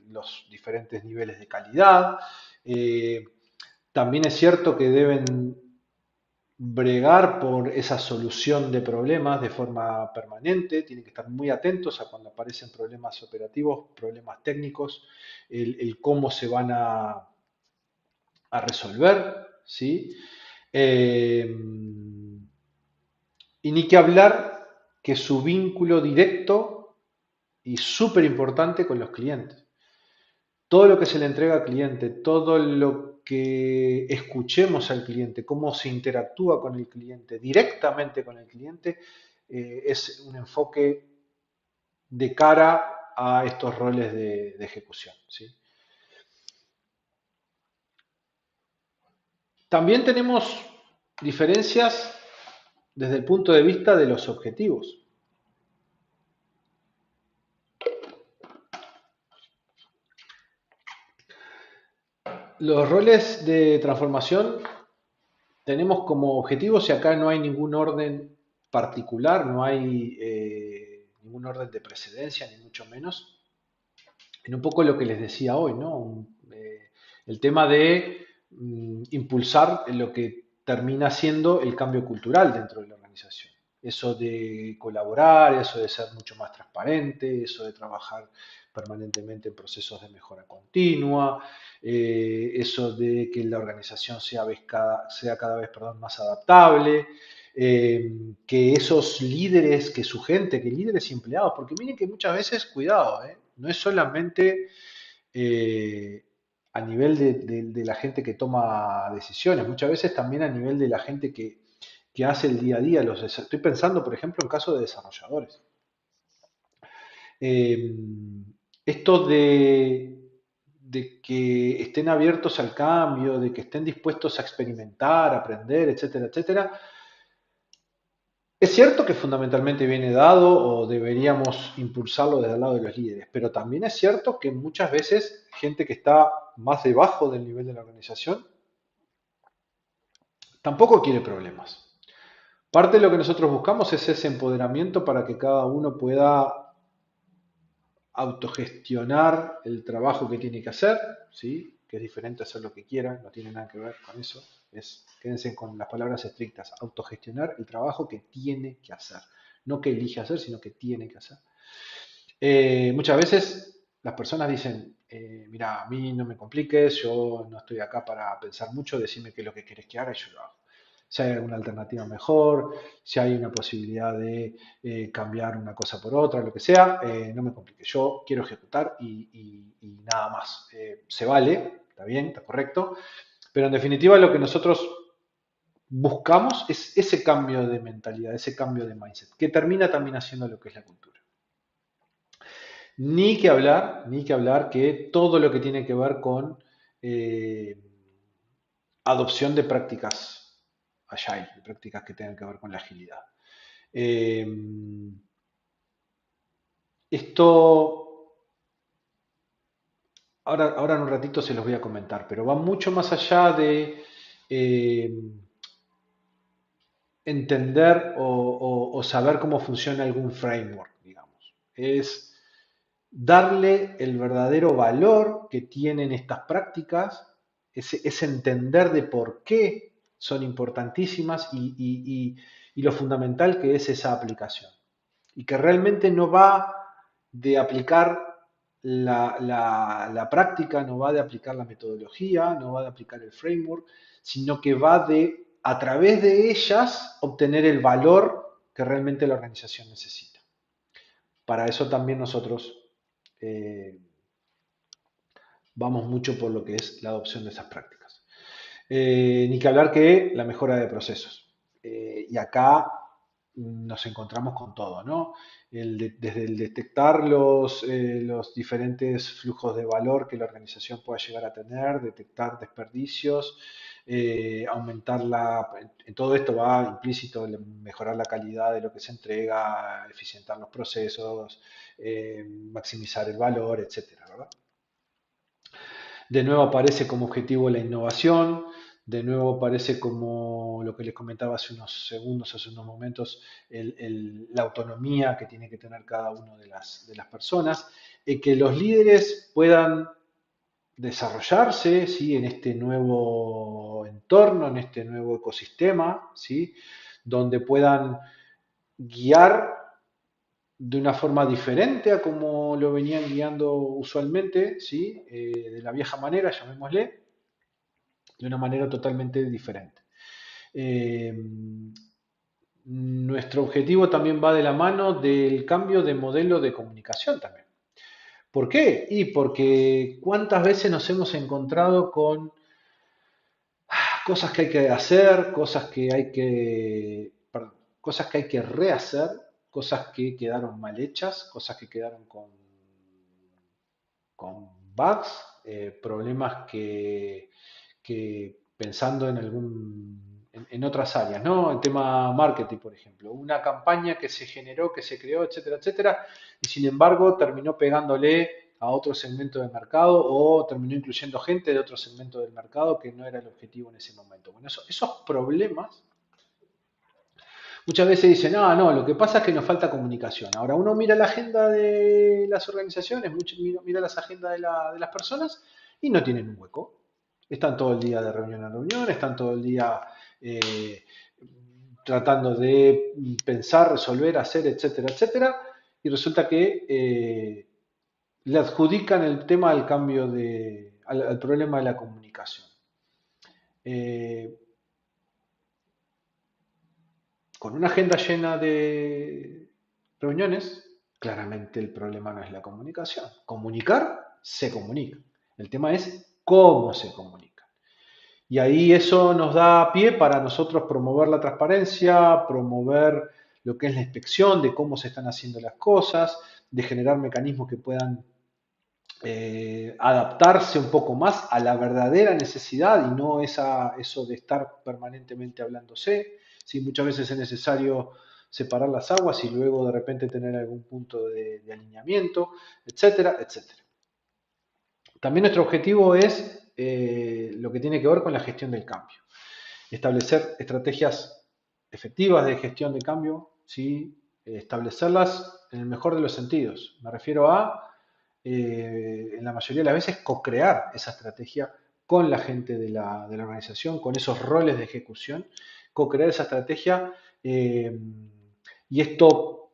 los diferentes niveles de calidad. Eh, También es cierto que deben bregar por esa solución de problemas de forma permanente, tienen que estar muy atentos a cuando aparecen problemas operativos, problemas técnicos, el cómo se van a resolver, ¿sí? Eh, y ni que hablar que su vínculo directo y súper importante con los clientes. Todo lo que se le entrega al cliente, todo lo que escuchemos al cliente, cómo se interactúa con el cliente, directamente con el cliente, es un enfoque de cara a estos roles de ejecución, ¿sí? También tenemos diferencias desde el punto de vista de los objetivos. Los roles de transformación tenemos como objetivo, si acá no hay ningún orden particular, no hay ningún orden de precedencia, ni mucho menos, en un poco lo que les decía hoy, ¿no? El tema de impulsar lo que termina siendo el cambio cultural dentro de la organización. Eso de colaborar, eso de ser mucho más transparente, eso de trabajar permanentemente en procesos de mejora continua, eso de que la organización sea cada vez más adaptable, que esos líderes, que su gente, que líderes y empleados, porque miren que muchas veces, cuidado, no es solamente eh, a nivel de la gente que toma decisiones, muchas veces también a nivel de la gente que hace el día a día. Estoy pensando, por ejemplo, en caso de desarrolladores. Eh, esto de que estén abiertos al cambio, de que estén dispuestos a experimentar, aprender, etcétera, etcétera, es cierto que fundamentalmente viene dado o deberíamos impulsarlo desde el lado de los líderes, pero también es cierto que muchas veces gente que está más debajo del nivel de la organización tampoco quiere problemas. Parte de lo que nosotros buscamos es ese empoderamiento para que cada uno pueda autogestionar el trabajo que tiene que hacer, ¿sí? Que es diferente hacer lo que quiera, no tiene nada que ver con eso. Quédense con las palabras estrictas, autogestionar el trabajo que tiene que hacer. No que elige hacer, sino que tiene que hacer. Muchas veces las personas dicen, mira, a mí no me compliques, yo no estoy acá para pensar mucho, decime qué es lo que querés que haga y yo lo hago. Si hay alguna alternativa mejor, si hay una posibilidad de cambiar una cosa por otra, lo que sea, no me compliques. Yo quiero ejecutar y nada más. Se vale, está bien, está correcto, pero en definitiva lo que nosotros buscamos es ese cambio de mentalidad, ese cambio de mindset, que termina también haciendo lo que es la cultura. Ni que hablar que todo lo que tiene que ver con eh, adopción de prácticas agile, de prácticas que tengan que ver con la agilidad. Eh, esto, ahora en un ratito se los voy a comentar, pero va mucho más allá de eh, entender o saber cómo funciona algún framework, digamos. Es darle el verdadero valor que tienen estas prácticas, es entender de por qué son importantísimas y lo fundamental que es esa aplicación. Y que realmente no va de aplicar la práctica, no va de aplicar la metodología, no va de aplicar el framework, sino que va de, a través de ellas, obtener el valor que realmente la organización necesita. Para eso también nosotros eh, vamos mucho por lo que es la adopción de esas prácticas. Ni que hablar que la mejora de procesos. Y acá nos encontramos con todo, ¿no? Desde el detectar los diferentes flujos de valor que la organización pueda llegar a tener, detectar desperdicios, aumentar en todo esto va implícito mejorar la calidad de lo que se entrega, eficientar los procesos, maximizar el valor, etcétera, ¿verdad? De nuevo aparece como objetivo la innovación, de nuevo aparece como lo que les comentaba hace unos segundos, hace unos momentos, la autonomía que tiene que tener cada una de las personas, que los líderes puedan desarrollarse, ¿sí? En este nuevo entorno, en este nuevo ecosistema, ¿sí? Donde puedan guiar de una forma diferente a como lo venían guiando usualmente, ¿sí? De la vieja manera, llamémosle, de una manera totalmente diferente. Eh, Nuestro objetivo también va de la mano del cambio de modelo de comunicación también. ¿Por qué? Y porque cuántas veces nos hemos encontrado con cosas que hay que hacer, cosas que hay que rehacer, cosas que quedaron mal hechas, cosas que quedaron con bugs, problemas que pensando en otras áreas, ¿no? El tema marketing, por ejemplo, una campaña que se generó, que se creó, etcétera, etcétera, y sin embargo terminó pegándole a otro segmento del mercado o terminó incluyendo gente de otro segmento del mercado que no era el objetivo en ese momento. Bueno, esos problemas muchas veces dicen, ah, no, lo que pasa es que nos falta comunicación. Ahora uno mira la agenda de las organizaciones, mira las agendas de las personas y no tienen un hueco. Están todo el día de reunión en reunión, están todo el día eh, tratando de pensar, resolver, hacer, etcétera, etcétera. Y resulta que le adjudican el tema al cambio al problema de la comunicación. Eh, con una agenda llena de reuniones, claramente el problema no es la comunicación. Comunicar, se comunica. El tema es cómo se comunica. Y ahí eso nos da pie para nosotros promover la transparencia, promover lo que es la inspección de cómo se están haciendo las cosas, de generar mecanismos que puedan adaptarse un poco más a la verdadera necesidad y no eso de estar permanentemente hablándose. ¿Sí? Muchas veces es necesario separar las aguas y luego de repente tener algún punto de alineamiento, etcétera, etcétera. También nuestro objetivo es lo que tiene que ver con la gestión del cambio. Establecer estrategias efectivas de gestión de cambio, ¿sí? Establecerlas en el mejor de los sentidos. Me refiero a en la mayoría de las veces, co-crear esa estrategia con la gente de la organización, con esos roles de ejecución, co-crear esa estrategia y esto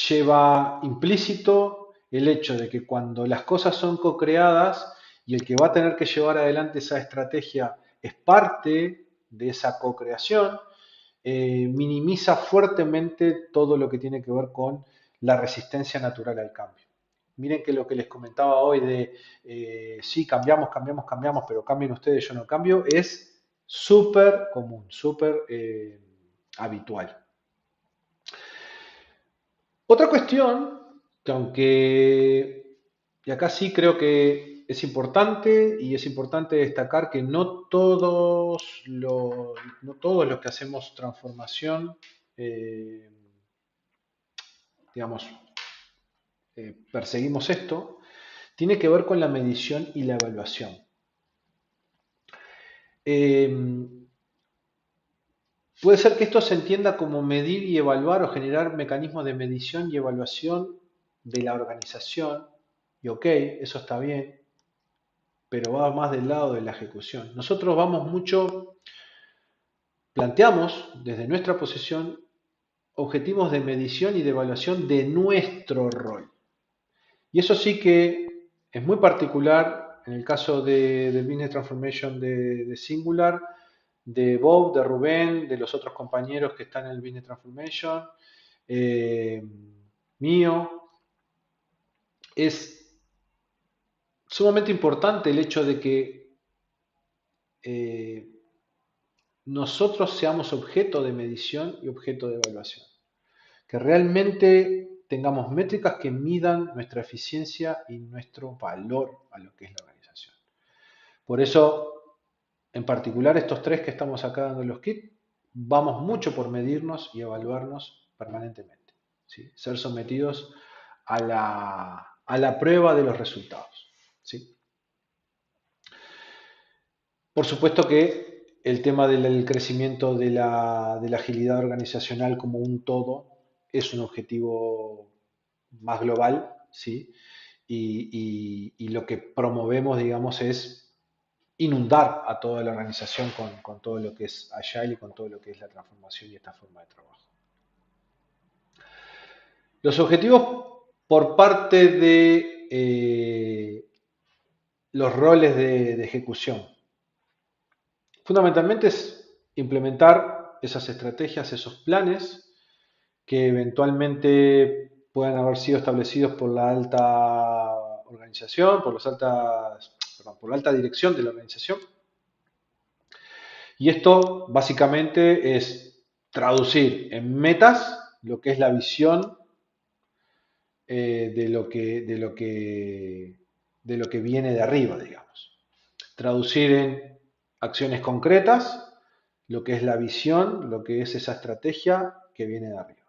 lleva implícito el hecho de que cuando las cosas son co-creadas y el que va a tener que llevar adelante esa estrategia es parte de esa co-creación, minimiza fuertemente todo lo que tiene que ver con la resistencia natural al cambio. Miren que lo que les comentaba hoy de sí, cambiamos, cambiamos, cambiamos, pero cambien ustedes, yo no cambio, es súper común, súper habitual. Otra cuestión, que aunque, y acá sí creo que es importante y es importante destacar que no todos los que hacemos transformación, eh, digamos, perseguimos esto, tiene que ver con la medición y la evaluación. Eh, puede ser que esto se entienda como medir y evaluar o generar mecanismos de medición y evaluación de la organización, y ok, eso está bien, pero va más del lado de la ejecución. Nosotros vamos mucho, planteamos desde nuestra posición objetivos de medición y de evaluación de nuestro rol. Y eso sí que es muy particular en el caso de Business Transformation de Singular, de Bob, de Rubén, de los otros compañeros que están en el Business Transformation, eh, mío. Es sumamente importante el hecho de que eh, nosotros seamos objeto de medición y objeto de evaluación. Que realmente tengamos métricas que midan nuestra eficiencia y nuestro valor a lo que es la organización. Por eso, en particular, estos tres que estamos acá dando los kits, vamos mucho por medirnos y evaluarnos permanentemente. ¿Sí? Ser sometidos a la prueba de los resultados. ¿Sí? Por supuesto que el tema del crecimiento de la agilidad organizacional como un todo es un objetivo más global, ¿sí? Y lo que promovemos, digamos, es inundar a toda la organización con todo lo que es Agile y con todo lo que es la transformación y esta forma de trabajo. Los objetivos por parte de los roles de ejecución. Fundamentalmente es implementar esas estrategias, esos planes que eventualmente puedan haber sido establecidos por la alta organización, por la alta dirección de la organización. Y esto básicamente es traducir en metas lo que es la visión de lo que viene de arriba, digamos. Traducir en acciones concretas lo que es la visión, lo que es esa estrategia que viene de arriba.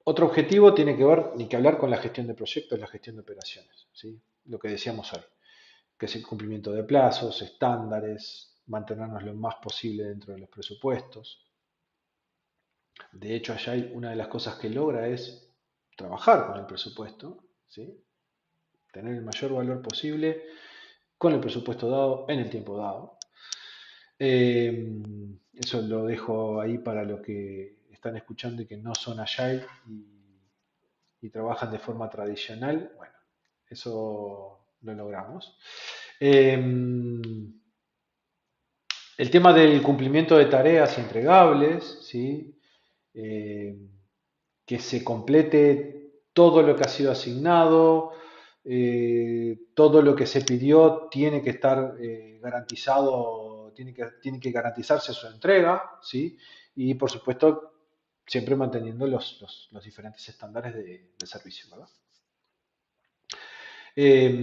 Otro objetivo tiene que ver, ni que hablar con la gestión de proyectos, la gestión de operaciones, ¿sí? Lo que decíamos hoy, que es el cumplimiento de plazos, estándares, mantenernos lo más posible dentro de los presupuestos. De hecho, Agile, una de las cosas que logra es trabajar con el presupuesto, ¿sí? Tener el mayor valor posible con el presupuesto dado en el tiempo dado. Eso lo dejo ahí para los que están escuchando y que no son Agile y trabajan de forma tradicional. Bueno, eso lo logramos. Eh, el tema del cumplimiento de tareas entregables, ¿sí? Eh, que se complete todo lo que ha sido asignado, todo lo que se pidió tiene que estar garantizado, tiene que garantizarse su entrega, ¿sí? Y por supuesto, siempre manteniendo los diferentes estándares de servicio, ¿verdad? Eh,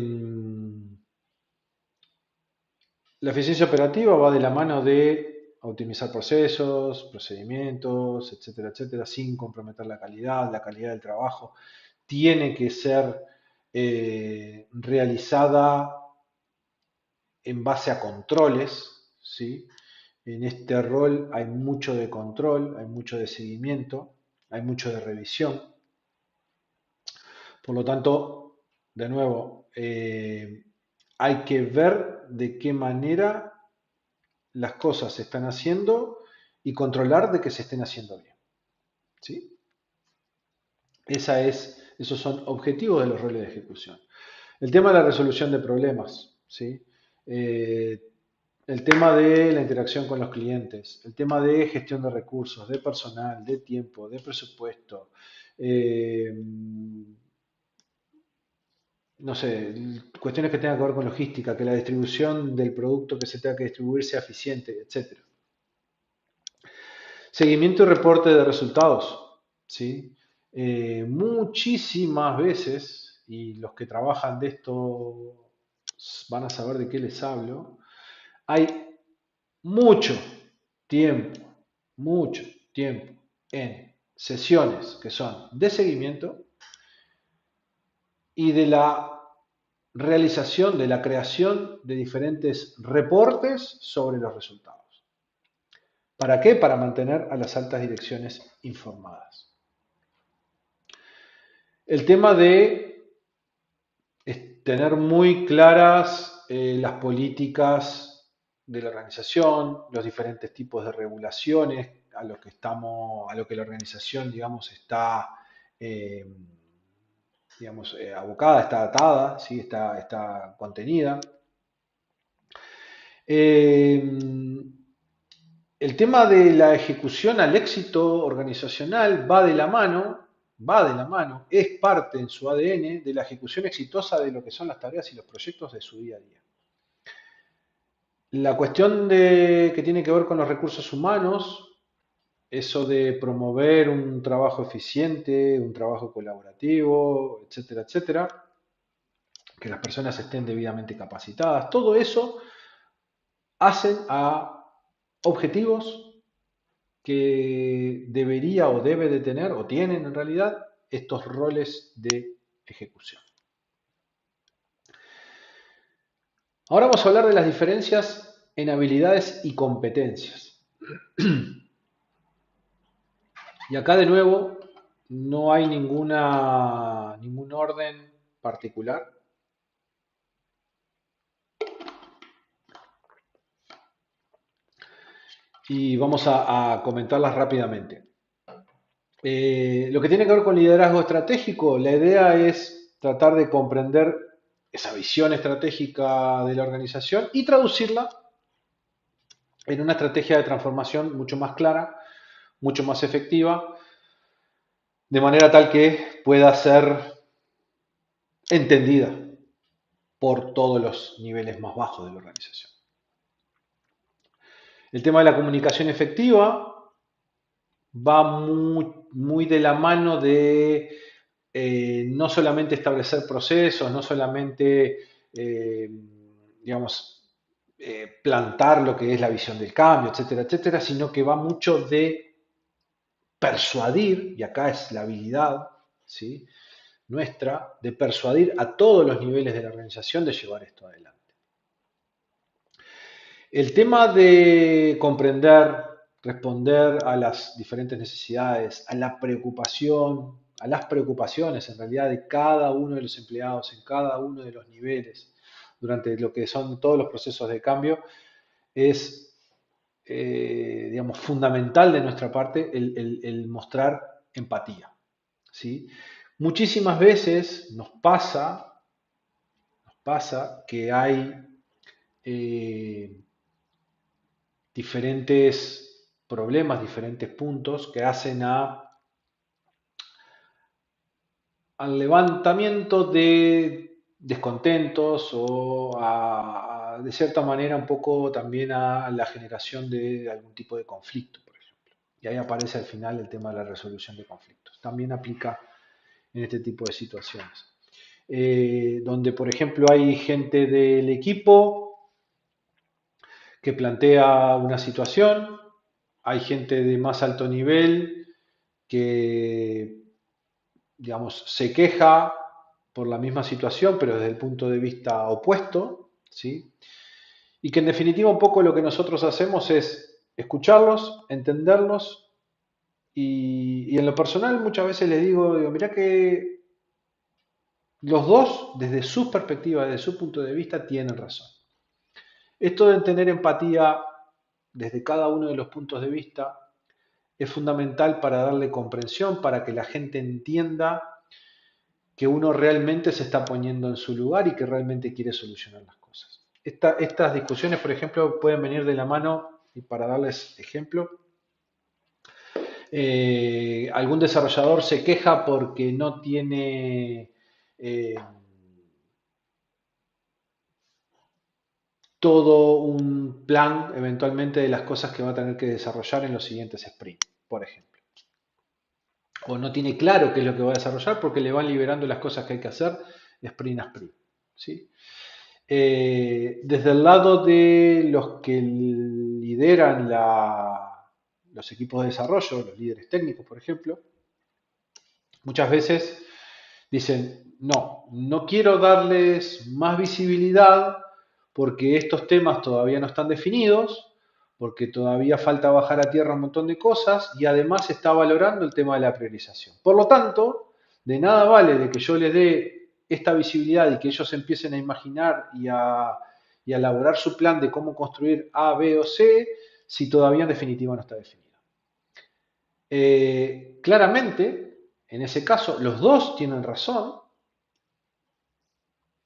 la eficiencia operativa va de la mano de optimizar procesos, procedimientos, etcétera, etcétera, sin comprometer la calidad del trabajo. Tiene que ser realizada en base a controles, ¿sí? En este rol hay mucho de control, hay mucho de seguimiento, hay mucho de revisión. Por lo tanto, de nuevo, hay que ver de qué manera las cosas se están haciendo y controlar de que se estén haciendo bien. ¿Sí? Esos son objetivos de los roles de ejecución. El tema de la resolución de problemas, ¿sí? Eh, el tema de la interacción con los clientes, el tema de gestión de recursos, de personal, de tiempo, de presupuesto, eh, no sé, cuestiones que tengan que ver con logística, que la distribución del producto que se tenga que distribuir sea eficiente, etc. Seguimiento y reporte de resultados, ¿sí? Muchísimas veces, y los que trabajan de esto van a saber de qué les hablo, hay mucho tiempo, mucho tiempo en sesiones que son de seguimiento y de la realización, de la creación de diferentes reportes sobre los resultados. ¿Para qué? Para mantener a las altas direcciones informadas. El tema de tener muy claras las políticas de la organización, los diferentes tipos de regulaciones a lo que la organización, digamos, está, eh, digamos, abocada, está atada, ¿sí? Está contenida. Eh, el tema de la ejecución al éxito organizacional va de la mano, es parte en su ADN de la ejecución exitosa de lo que son las tareas y los proyectos de su día a día. La cuestión que tiene que ver con los recursos humanos, eso de promover un trabajo eficiente, un trabajo colaborativo, etcétera, etcétera, que las personas estén debidamente capacitadas, todo eso hacen a objetivos que debería o debe de tener, o tienen en realidad, estos roles de ejecución. Ahora vamos a hablar de las diferencias en habilidades y competencias. Y acá de nuevo no hay ningún orden particular. Y vamos a comentarlas rápidamente. Lo que tiene que ver con liderazgo estratégico, la idea es tratar de comprender esa visión estratégica de la organización y traducirla en una estrategia de transformación mucho más clara, mucho más efectiva, de manera tal que pueda ser entendida por todos los niveles más bajos de la organización. El tema de la comunicación efectiva va muy de la mano de no solamente establecer procesos, no solamente, digamos, plantar lo que es la visión del cambio, etcétera, etcétera, sino que va mucho de persuadir, y acá es la habilidad, ¿sí?, nuestra, de persuadir a todos los niveles de la organización de llevar esto adelante. El tema de comprender, responder a las diferentes necesidades, a la preocupación, a las preocupaciones en realidad de cada uno de los empleados en cada uno de los niveles durante lo que son todos los procesos de cambio, es, digamos, fundamental de nuestra parte el mostrar empatía, ¿sí? Muchísimas veces nos pasa que hay eh, diferentes problemas, diferentes puntos que hacen al levantamiento de descontentos o de cierta manera un poco también a la generación de algún tipo de conflicto, por ejemplo. Y ahí aparece al final el tema de la resolución de conflictos. También aplica en este tipo de situaciones. Donde, por ejemplo, hay gente del equipo que plantea una situación, hay gente de más alto nivel que, digamos, se queja por la misma situación, pero desde el punto de vista opuesto, ¿sí? Y que en definitiva un poco lo que nosotros hacemos es escucharlos, entenderlos y en lo personal muchas veces les digo, mirá que los dos, desde su perspectiva, desde su punto de vista, tienen razón. Esto de tener empatía desde cada uno de los puntos de vista es fundamental para darle comprensión, para que la gente entienda que uno realmente se está poniendo en su lugar y que realmente quiere solucionar las cosas. Estas discusiones, por ejemplo, pueden venir de la mano, y para darles ejemplo, algún desarrollador se queja porque no tiene todo un plan eventualmente de las cosas que va a tener que desarrollar en los siguientes sprints, por ejemplo. O no tiene claro qué es lo que va a desarrollar porque le van liberando las cosas que hay que hacer sprint a sprint, ¿sí? Desde el lado de los que lideran los equipos de desarrollo, los líderes técnicos, por ejemplo, muchas veces dicen, no quiero darles más visibilidad porque estos temas todavía no están definidos, porque todavía falta bajar a tierra un montón de cosas y además se está valorando el tema de la priorización. Por lo tanto, de nada vale de que yo les dé esta visibilidad y que ellos empiecen a imaginar y a elaborar su plan de cómo construir A, B o C si todavía en definitiva no está definido. Claramente, en ese caso, los dos tienen razón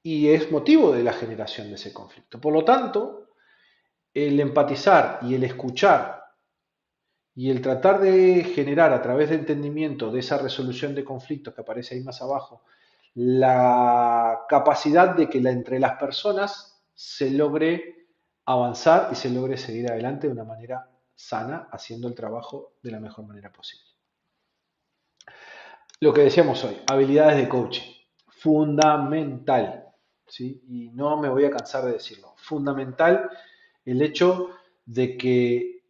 y es motivo de la generación de ese conflicto. Por lo tanto, el empatizar y el escuchar y el tratar de generar a través de entendimiento de esa resolución de conflictos que aparece ahí más abajo, la capacidad de que entre las personas se logre avanzar y se logre seguir adelante de una manera sana, haciendo el trabajo de la mejor manera posible. Lo que decíamos hoy, habilidades de coaching, fundamental, ¿sí? Y no me voy a cansar de decirlo, fundamental el hecho de que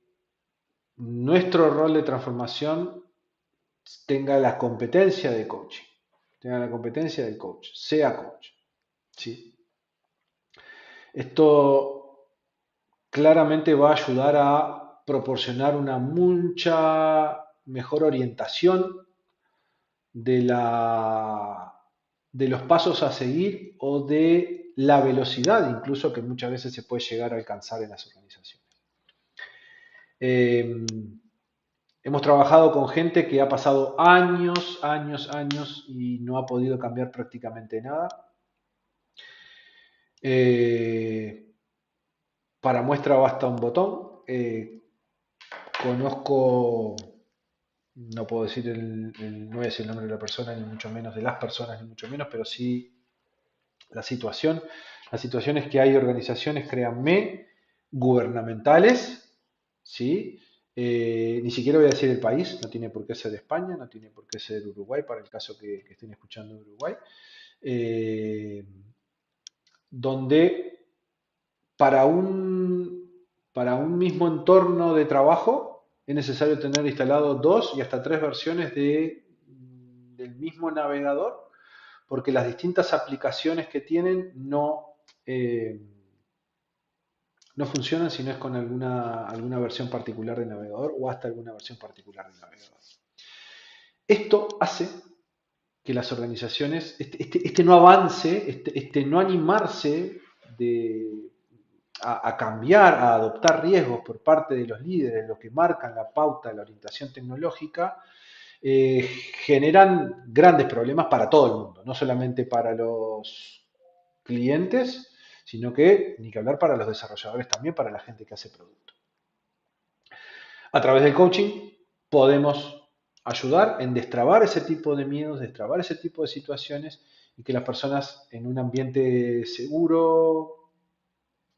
nuestro rol de transformación tenga la competencia de coaching, tenga la competencia del coach, sea coach, ¿sí? Esto claramente va a ayudar a proporcionar una mucha mejor orientación de, de los pasos a seguir o de la velocidad incluso que muchas veces se puede llegar a alcanzar en las organizaciones. Hemos trabajado con gente que ha pasado años y no ha podido cambiar prácticamente nada. Para muestra basta un botón. Conozco, no puedo decir no es el nombre de la persona, ni mucho menos de las personas, ni mucho menos, pero sí la situación. La situación es que hay organizaciones, créanme, gubernamentales, ¿sí? Ni siquiera voy a decir el país, no tiene por qué ser España, no tiene por qué ser Uruguay, para el caso que estén escuchando de Uruguay, donde para un mismo entorno de trabajo es necesario tener instalado 2 y hasta 3 versiones del mismo navegador, porque las distintas aplicaciones que tienen no funcionan si no es con alguna versión particular de navegador o hasta alguna versión particular de navegador. Esto hace que las organizaciones, este no avance, este no animarse a cambiar, a adoptar riesgos por parte de los líderes, lo que marcan la pauta de la orientación tecnológica, eh, generan grandes problemas para todo el mundo, no solamente para los clientes, sino que, ni que hablar, para los desarrolladores también, para la gente que hace producto. A través del coaching podemos ayudar en destrabar ese tipo de miedos, destrabar ese tipo de situaciones y que las personas en un ambiente seguro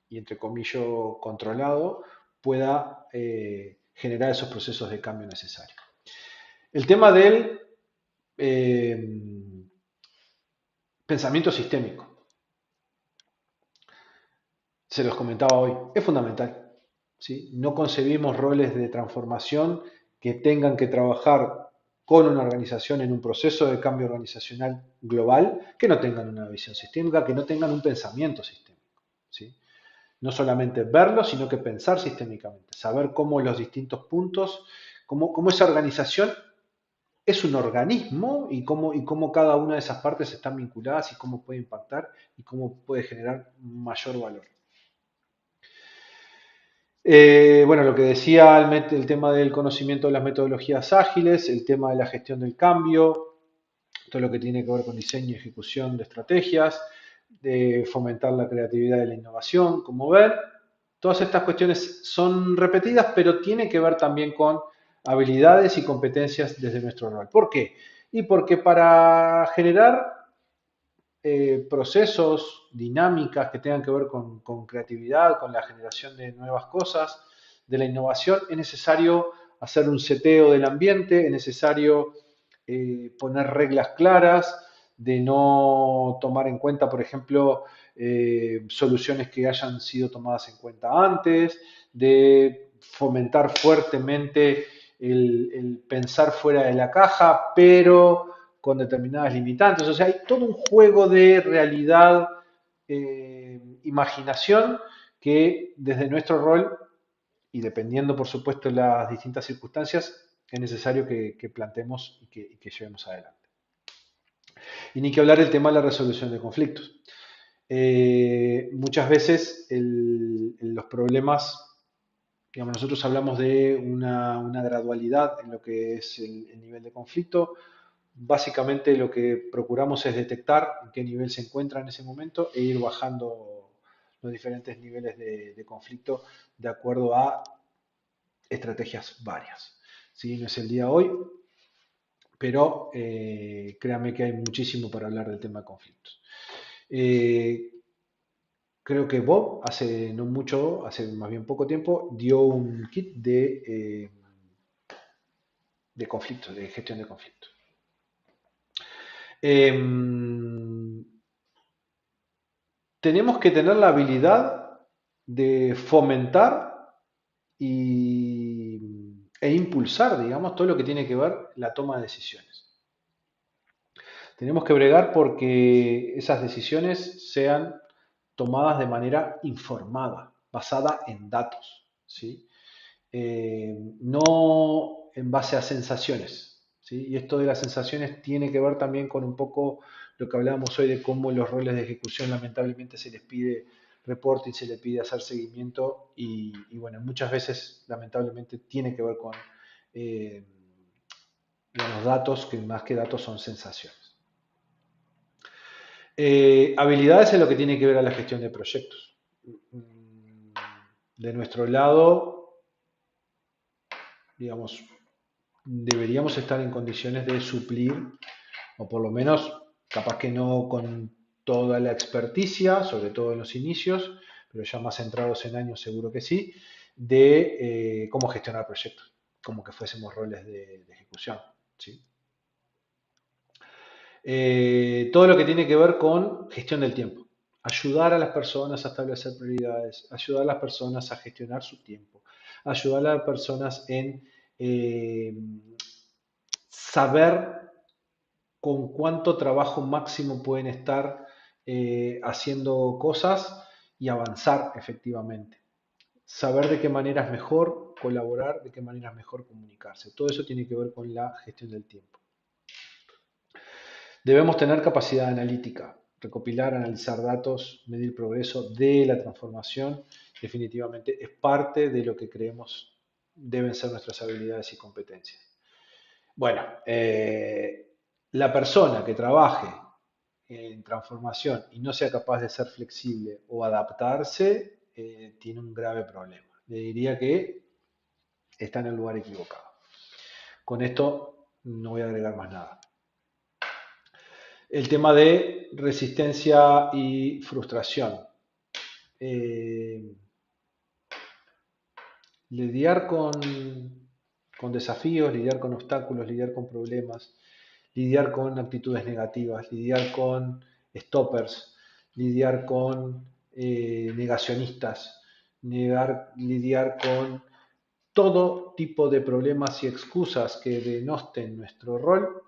y entre comillas controlado pueda generar esos procesos de cambio necesarios. El tema del pensamiento sistémico, se los comentaba hoy, es fundamental. ¿Sí? No concebimos roles de transformación que tengan que trabajar con una organización en un proceso de cambio organizacional global que no tengan una visión sistémica, que no tengan un pensamiento sistémico. ¿Sí? No solamente verlo, sino que pensar sistémicamente, saber cómo los distintos puntos, cómo esa organización es un organismo y cómo cada una de esas partes están vinculadas y cómo puede impactar y cómo puede generar mayor valor. Bueno, lo que decía el tema del conocimiento de las metodologías ágiles, el tema de la gestión del cambio, todo lo que tiene que ver con diseño y ejecución de estrategias, de fomentar la creatividad y la innovación, como ven, todas estas cuestiones son repetidas, pero tiene que ver también con habilidades y competencias desde nuestro rol. ¿Por qué? Y porque para generar procesos, dinámicas que tengan que ver con creatividad, con la generación de nuevas cosas, de la innovación, es necesario hacer un seteo del ambiente, es necesario poner reglas claras, de no tomar en cuenta, por ejemplo, soluciones que hayan sido tomadas en cuenta antes, de fomentar fuertemente el pensar fuera de la caja, pero con determinadas limitantes. O sea, hay todo un juego de realidad, imaginación, que desde nuestro rol, y dependiendo por supuesto de las distintas circunstancias, es necesario que planteemos y que llevemos adelante. Y ni que hablar del tema de la resolución de conflictos. Muchas veces los problemas, digamos, nosotros hablamos de una gradualidad en lo que es el nivel de conflicto. Básicamente lo que procuramos es detectar en qué nivel se encuentra en ese momento e ir bajando los diferentes niveles de conflicto de acuerdo a estrategias varias. ¿Sí? No es el día hoy, pero créanme que hay muchísimo para hablar del tema de conflictos. Creo que Bob hace no mucho, hace más bien poco tiempo, dio un kit de conflictos, de gestión de conflictos. Tenemos que tener la habilidad de fomentar e impulsar, digamos, todo lo que tiene que ver la toma de decisiones. Tenemos que bregar porque esas decisiones sean tomadas de manera informada, basada en datos, ¿sí? No en base a sensaciones, ¿sí? Y esto de las sensaciones tiene que ver también con un poco lo que hablábamos hoy de cómo los roles de ejecución lamentablemente se les pide reporting, se les pide hacer seguimiento y bueno, muchas veces lamentablemente tiene que ver con los datos, que más que datos son sensaciones. Habilidades en lo que tiene que ver a la gestión de proyectos. De nuestro lado, digamos, deberíamos estar en condiciones de suplir, o por lo menos, capaz que no con toda la experticia, sobre todo en los inicios, pero ya más centrados en años seguro que sí, de cómo gestionar proyectos, como que fuésemos roles de ejecución. ¿Sí? Todo lo que tiene que ver con gestión del tiempo. Ayudar a las personas a establecer prioridades, ayudar a las personas a gestionar su tiempo, ayudar a las personas en eh, saber con cuánto trabajo máximo pueden estar haciendo cosas y avanzar efectivamente. Saber de qué manera es mejor colaborar, de qué manera es mejor comunicarse. Todo eso tiene que ver con la gestión del tiempo. Debemos tener capacidad analítica, recopilar, analizar datos, medir progreso de la transformación. Definitivamente es parte de lo que creemos deben ser nuestras habilidades y competencias. Bueno, la persona que trabaje en transformación y no sea capaz de ser flexible o adaptarse, tiene un grave problema. Le diría que está en el lugar equivocado. Con esto no voy a agregar más nada. El tema de resistencia y frustración. Eh, lidiar con desafíos, lidiar con obstáculos, lidiar con problemas, lidiar con actitudes negativas, lidiar con stoppers, lidiar con negacionistas, lidiar con todo tipo de problemas y excusas que denosten nuestro rol,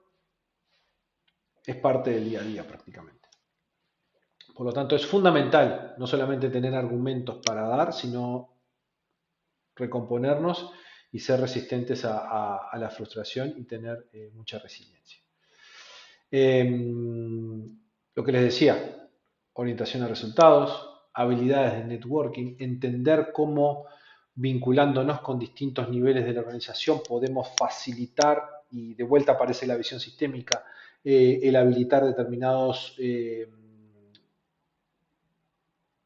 es parte del día a día prácticamente. Por lo tanto, es fundamental no solamente tener argumentos para dar, sino recomponernos y ser resistentes a la frustración y tener mucha resiliencia. Lo que les decía, orientación a resultados, habilidades de networking, entender cómo vinculándonos con distintos niveles de la organización podemos facilitar, y de vuelta aparece la visión sistémica, el habilitar determinados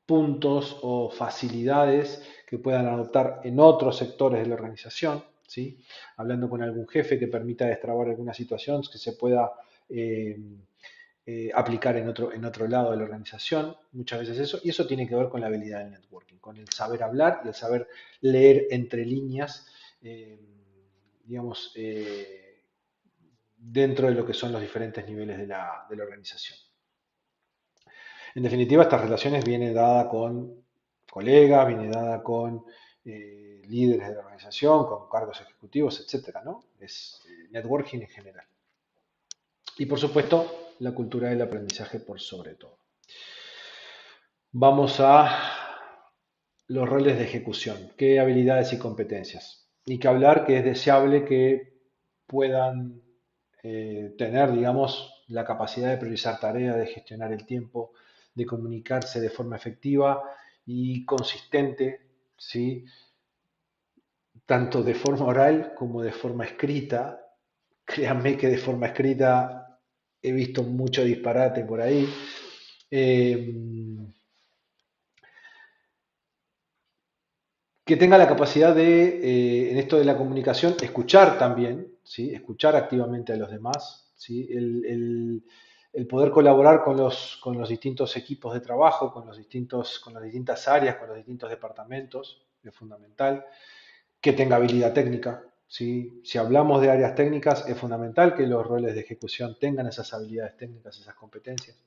puntos o facilidades que puedan adoptar en otros sectores de la organización, ¿sí? Hablando con algún jefe que permita destrabar alguna situación que se pueda eh, aplicar en otro lado de la organización, muchas veces eso, y eso tiene que ver con la habilidad del networking, con el saber hablar y el saber leer entre líneas, digamos, dentro de lo que son los diferentes niveles de la organización. En definitiva, estas relaciones vienen dadas con colegas, viene dada con líderes de la organización, con cargos ejecutivos, etcétera, ¿no? Es networking en general. Y por supuesto, la cultura del aprendizaje por sobre todo. Vamos a los roles de ejecución, qué habilidades y competencias. Ni que hablar que es deseable que puedan tener, digamos, la capacidad de priorizar tareas, de gestionar el tiempo, de comunicarse de forma efectiva y consistente, ¿sí? Tanto de forma oral como de forma escrita. Créanme que de forma escrita he visto mucho disparate por ahí. Eh, que tenga la capacidad de, en esto de la comunicación, escuchar también, ¿sí? Escuchar activamente a los demás, ¿sí? El poder colaborar con los distintos equipos de trabajo, con las distintas áreas, con los distintos departamentos, es fundamental. Que tenga habilidad técnica, ¿sí? Si hablamos de áreas técnicas, es fundamental que los roles de ejecución tengan esas habilidades técnicas, esas competencias.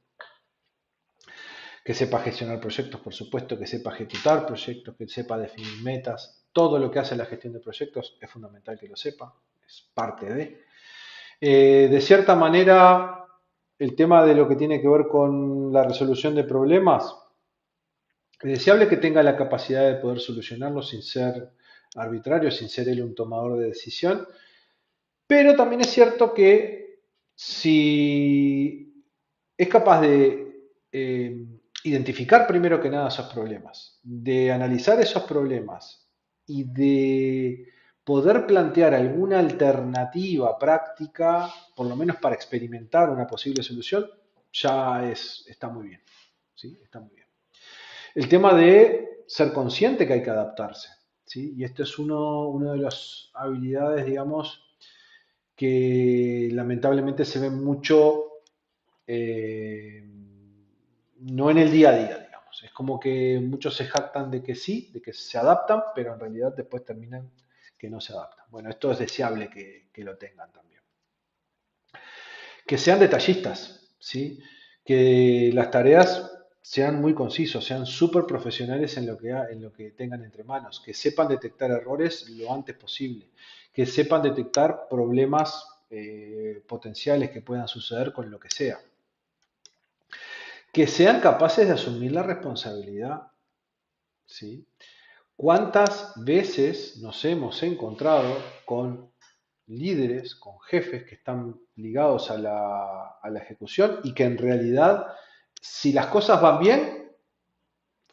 Que sepa gestionar proyectos, por supuesto, que sepa ejecutar proyectos, que sepa definir metas. Todo lo que hace la gestión de proyectos es fundamental que lo sepa, es parte de. De cierta manera, el tema de lo que tiene que ver con la resolución de problemas, es deseable que tenga la capacidad de poder solucionarlos sin ser arbitrario, sin ser él un tomador de decisión, pero también es cierto que si es capaz de identificar primero que nada esos problemas, de analizar esos problemas y de poder plantear alguna alternativa práctica, por lo menos para experimentar una posible solución, está muy bien. ¿Sí? Está muy bien. El tema de ser consciente que hay que adaptarse. ¿Sí? Y esto es una de las habilidades, digamos, que lamentablemente se ven mucho, eh, no en el día a día, digamos. Es como que muchos se jactan de que sí, de que se adaptan, pero en realidad después terminan que no se adaptan. Bueno, esto es deseable que lo tengan también. Que sean detallistas, ¿sí? Que las tareas sean muy concisos, sean súper profesionales en lo que tengan entre manos, que sepan detectar errores lo antes posible, que sepan detectar problemas potenciales que puedan suceder con lo que sea, que sean capaces de asumir la responsabilidad, ¿sí? ¿Cuántas veces nos hemos encontrado con líderes, con jefes que están ligados a a la ejecución y que en realidad, si las cosas van bien,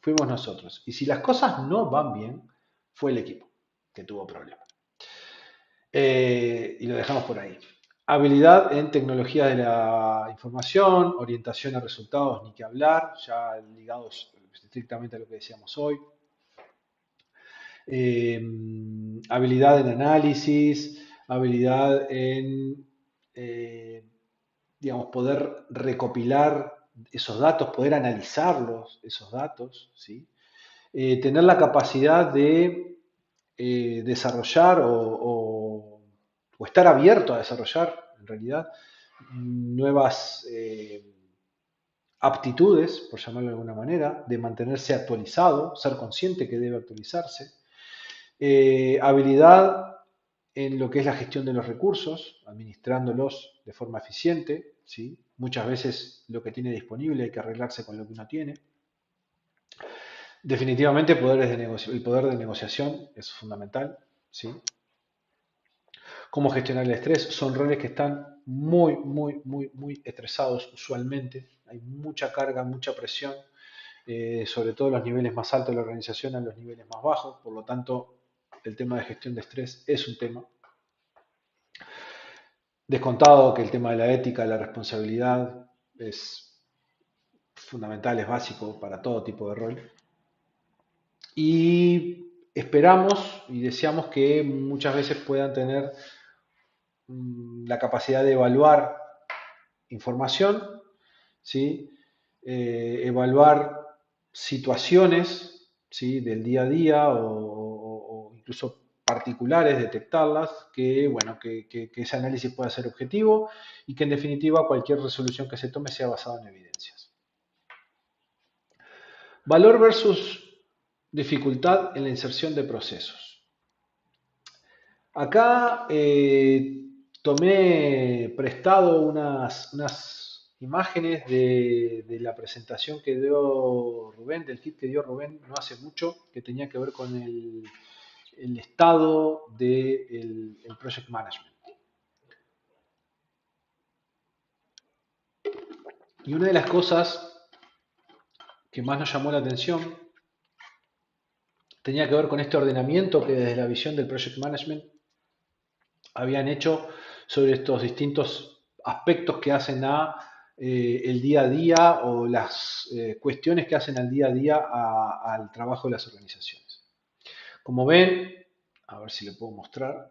fuimos nosotros. Y si las cosas no van bien, fue el equipo que tuvo problemas. Y lo dejamos por ahí. Habilidad en tecnología de la información, orientación a resultados, ni que hablar, ya ligados estrictamente a lo que decíamos hoy. eh, Habilidad en análisis, habilidad en, eh, digamos, poder recopilar esos datos, poder analizarlos, esos datos, ¿sí? Tener la capacidad de desarrollar o estar abierto a desarrollar, en realidad, nuevas aptitudes, por llamarlo de alguna manera, de mantenerse actualizado, ser consciente que debe actualizarse, habilidad en lo que es la gestión de los recursos, administrándolos de forma eficiente, ¿sí? Muchas veces lo que tiene disponible hay que arreglarse con lo que uno tiene. Definitivamente el poder de negociación es fundamental, ¿sí? Cómo gestionar el estrés son roles que están muy estresados usualmente. Hay mucha carga, mucha presión, sobre todo en los niveles más altos de la organización a los niveles más bajos. Por lo tanto, el tema de gestión de estrés es un tema. Descontado que el tema de la ética, la responsabilidad es fundamental, es básico para todo tipo de rol. Y esperamos y deseamos que muchas veces puedan tener la capacidad de evaluar información, ¿sí? Evaluar situaciones, ¿sí? Del día a día o incluso particulares, detectarlas, que, bueno, que ese análisis pueda ser objetivo y que en definitiva cualquier resolución que se tome sea basada en evidencias. Valor versus dificultad en la inserción de procesos. Acá tomé prestado unas imágenes de la presentación que dio Rubén, del kit que dio Rubén no hace mucho, que tenía que ver con el estado del Project Management. Y una de las cosas que más nos llamó la atención tenía que ver con este ordenamiento que desde la visión del Project Management habían hecho sobre estos distintos aspectos que hacen el día a día o las cuestiones que hacen al día a día al trabajo de las organizaciones. Como ven, a ver si le puedo mostrar.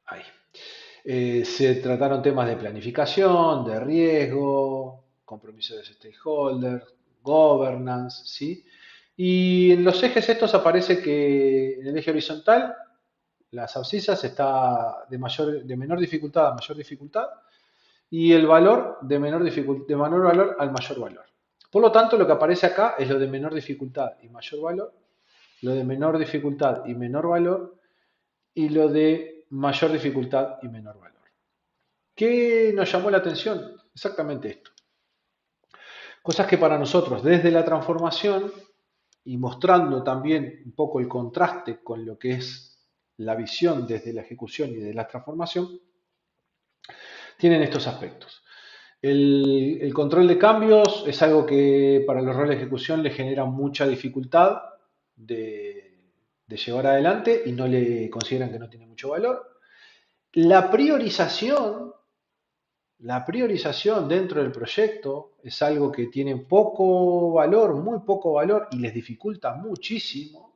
Ahí. Se trataron temas de planificación, de riesgo, compromiso de stakeholders, governance, ¿sí? Y en los ejes estos aparece que en el eje horizontal las abscisas está de menor dificultad a mayor dificultad y el valor de de menor valor al mayor valor. Por lo tanto, lo que aparece acá es lo de menor dificultad y mayor valor, lo de menor dificultad y menor valor y lo de mayor dificultad y menor valor. ¿Qué nos llamó la atención? Exactamente esto. Cosas que para nosotros desde la transformación y mostrando también un poco el contraste con lo que es la visión desde la ejecución y de la transformación, tienen estos aspectos. El control de cambios es algo que para los roles de ejecución le genera mucha dificultad de llevar adelante y no le consideran que no tiene mucho valor. La priorización La priorización dentro del proyecto es algo que tiene poco valor, muy poco valor y les dificulta muchísimo.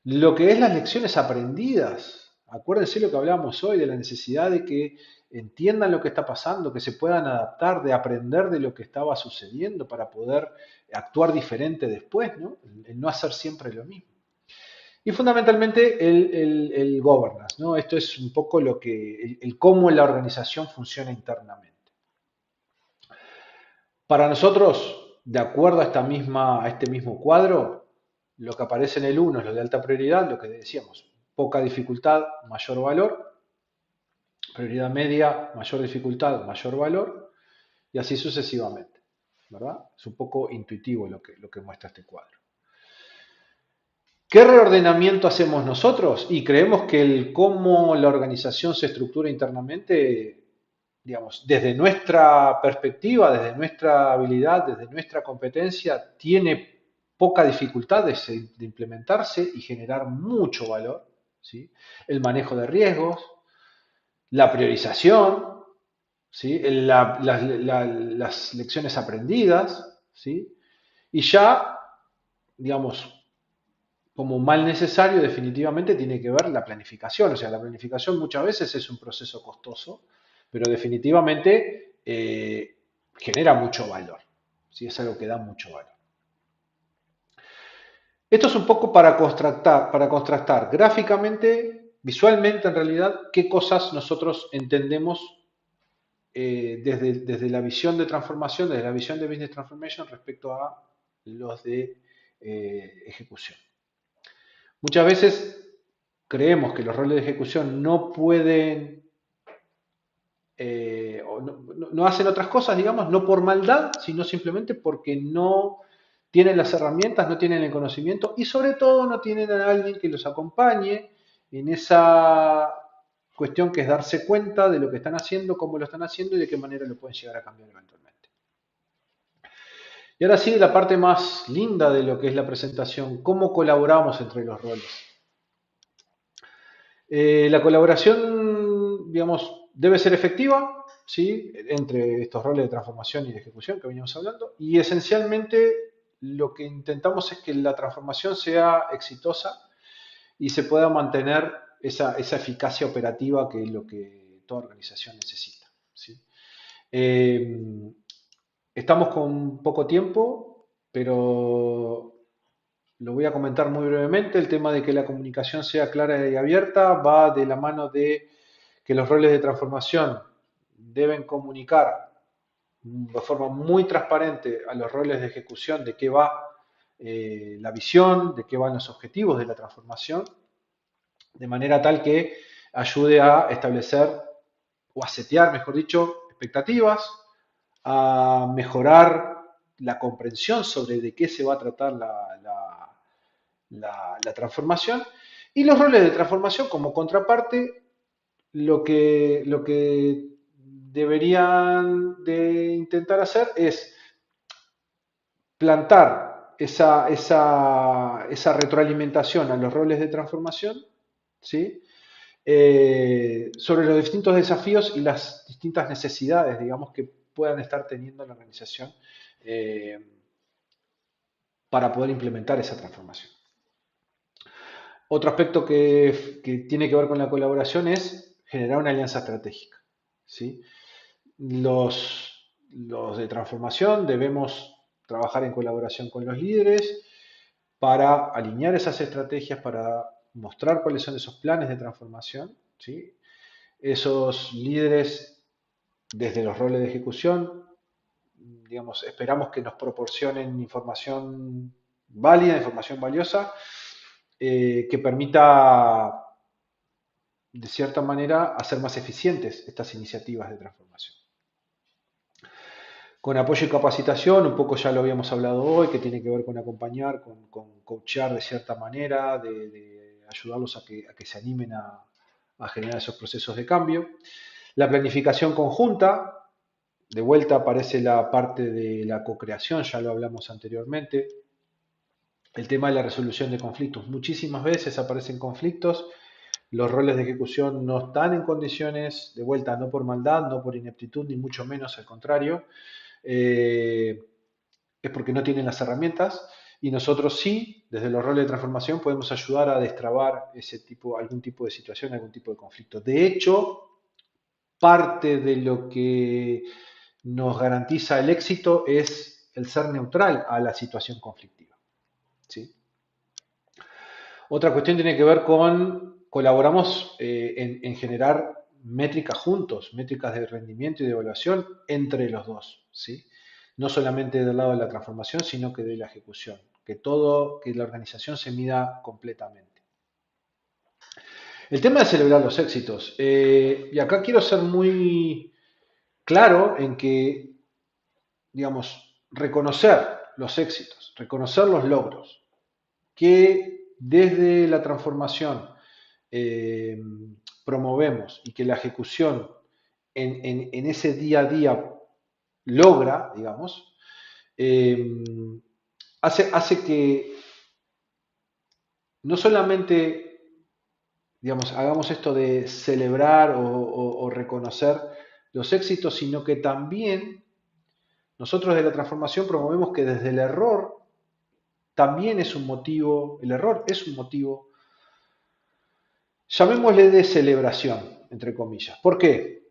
Lo que es las lecciones aprendidas, acuérdense lo que hablábamos hoy de la necesidad de que entiendan lo que está pasando, que se puedan adaptar, de aprender de lo que estaba sucediendo para poder actuar diferente después, ¿no? El no hacer siempre lo mismo. Y fundamentalmente el governance, ¿no? Esto es un poco lo que, el cómo la organización funciona internamente. Para nosotros, de acuerdo a este mismo cuadro, lo que aparece en el uno es lo de alta prioridad, lo que decíamos, poca dificultad, mayor valor, prioridad media, mayor dificultad, mayor valor, y así sucesivamente, ¿verdad? Es un poco intuitivo lo que muestra este cuadro. ¿Qué reordenamiento hacemos nosotros? Y creemos que el cómo la organización se estructura internamente, digamos, desde nuestra perspectiva, desde nuestra habilidad, desde nuestra competencia, tiene poca dificultad de implementarse y generar mucho valor, ¿sí? El manejo de riesgos, la priorización, ¿sí? Las lecciones aprendidas, ¿sí? Y ya, digamos, como mal necesario, definitivamente tiene que ver la planificación. O sea, la planificación muchas veces es un proceso costoso, pero definitivamente genera mucho valor. ¿Sí? Es algo que da mucho valor. Esto es un poco para contrastar gráficamente, visualmente en realidad, qué cosas nosotros entendemos desde la visión de transformación, desde la visión de Business Transformation respecto a los de ejecución. Muchas veces creemos que los roles de ejecución no pueden o no hacen otras cosas, digamos, no por maldad, sino simplemente porque no tienen las herramientas, no tienen el conocimiento y sobre todo no tienen a alguien que los acompañe en esa cuestión que es darse cuenta de lo que están haciendo, cómo lo están haciendo y de qué manera lo pueden llegar a cambiar eventualmente. Y ahora sí, la parte más linda de lo que es la presentación, cómo colaboramos entre los roles. La colaboración, digamos, debe ser efectiva, ¿sí? Entre estos roles de transformación y de ejecución que veníamos hablando, y esencialmente lo que intentamos es que la transformación sea exitosa y se pueda mantener esa eficacia operativa que es lo que toda organización necesita, ¿sí? Eh, Estamos con poco tiempo, pero lo voy a comentar muy brevemente. El tema de que la comunicación sea clara y abierta va de la mano de que los roles de transformación deben comunicar de forma muy transparente a los roles de ejecución de qué va la visión, de qué van los objetivos de la transformación, de manera tal que ayude a establecer o a setear, mejor dicho, expectativas, a mejorar la comprensión sobre de qué se va a tratar la transformación y los roles de transformación como contraparte lo que deberían de intentar hacer es plantar esa retroalimentación a los roles de transformación, ¿sí? Sobre los distintos desafíos y las distintas necesidades, digamos, que puedan estar teniendo la organización eh, para poder implementar esa transformación. Otro aspecto que tiene que ver con la colaboración es generar una alianza estratégica, ¿sí? Los de transformación debemos trabajar en colaboración con los líderes para alinear esas estrategias, para mostrar cuáles son esos planes de transformación, ¿sí? Esos líderes, desde los roles de ejecución, digamos, esperamos que nos proporcionen información válida, información valiosa, que permita, de cierta manera, hacer más eficientes estas iniciativas de transformación. Con apoyo y capacitación, un poco ya lo habíamos hablado hoy, que tiene que ver con acompañar, con coachar de cierta manera, de ayudarlos a que se animen a generar esos procesos de cambio. La planificación conjunta, de vuelta aparece la parte de la co-creación, ya lo hablamos anteriormente. El tema de la resolución de conflictos. Muchísimas veces aparecen conflictos, los roles de ejecución no están en condiciones, de vuelta, no por maldad, no por ineptitud, ni mucho menos, al contrario, es porque no tienen las herramientas y nosotros sí, desde los roles de transformación, podemos ayudar a destrabar algún tipo de situación, algún tipo de conflicto. De hecho, parte de lo que nos garantiza el éxito es el ser neutral a la situación conflictiva, ¿sí? Otra cuestión tiene que ver con, colaboramos en generar métricas juntos, métricas de rendimiento y de evaluación entre los dos, ¿sí? no solamente del lado de la transformación, sino que de la ejecución, que la organización se mida completamente. El tema de celebrar los éxitos, y acá quiero ser muy claro en que, digamos, reconocer los éxitos, reconocer los logros, que desde la transformación eh, promovemos y que la ejecución en ese día a día logra, digamos, eh, hace que no solamente, digamos, hagamos esto de celebrar o reconocer los éxitos, sino que también nosotros de la transformación promovemos que desde el error también es un motivo, el error es un motivo, llamémosle de celebración, entre comillas. ¿Por qué?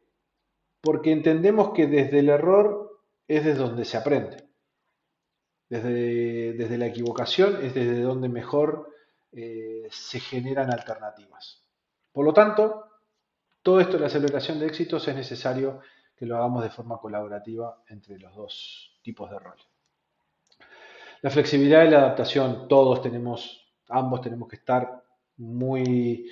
Porque entendemos que desde el error es desde donde se aprende. Desde la equivocación es desde donde mejor se generan alternativas. Por lo tanto, todo esto de la celebración de éxitos es necesario que lo hagamos de forma colaborativa entre los dos tipos de roles. La flexibilidad y la adaptación, ambos tenemos que estar muy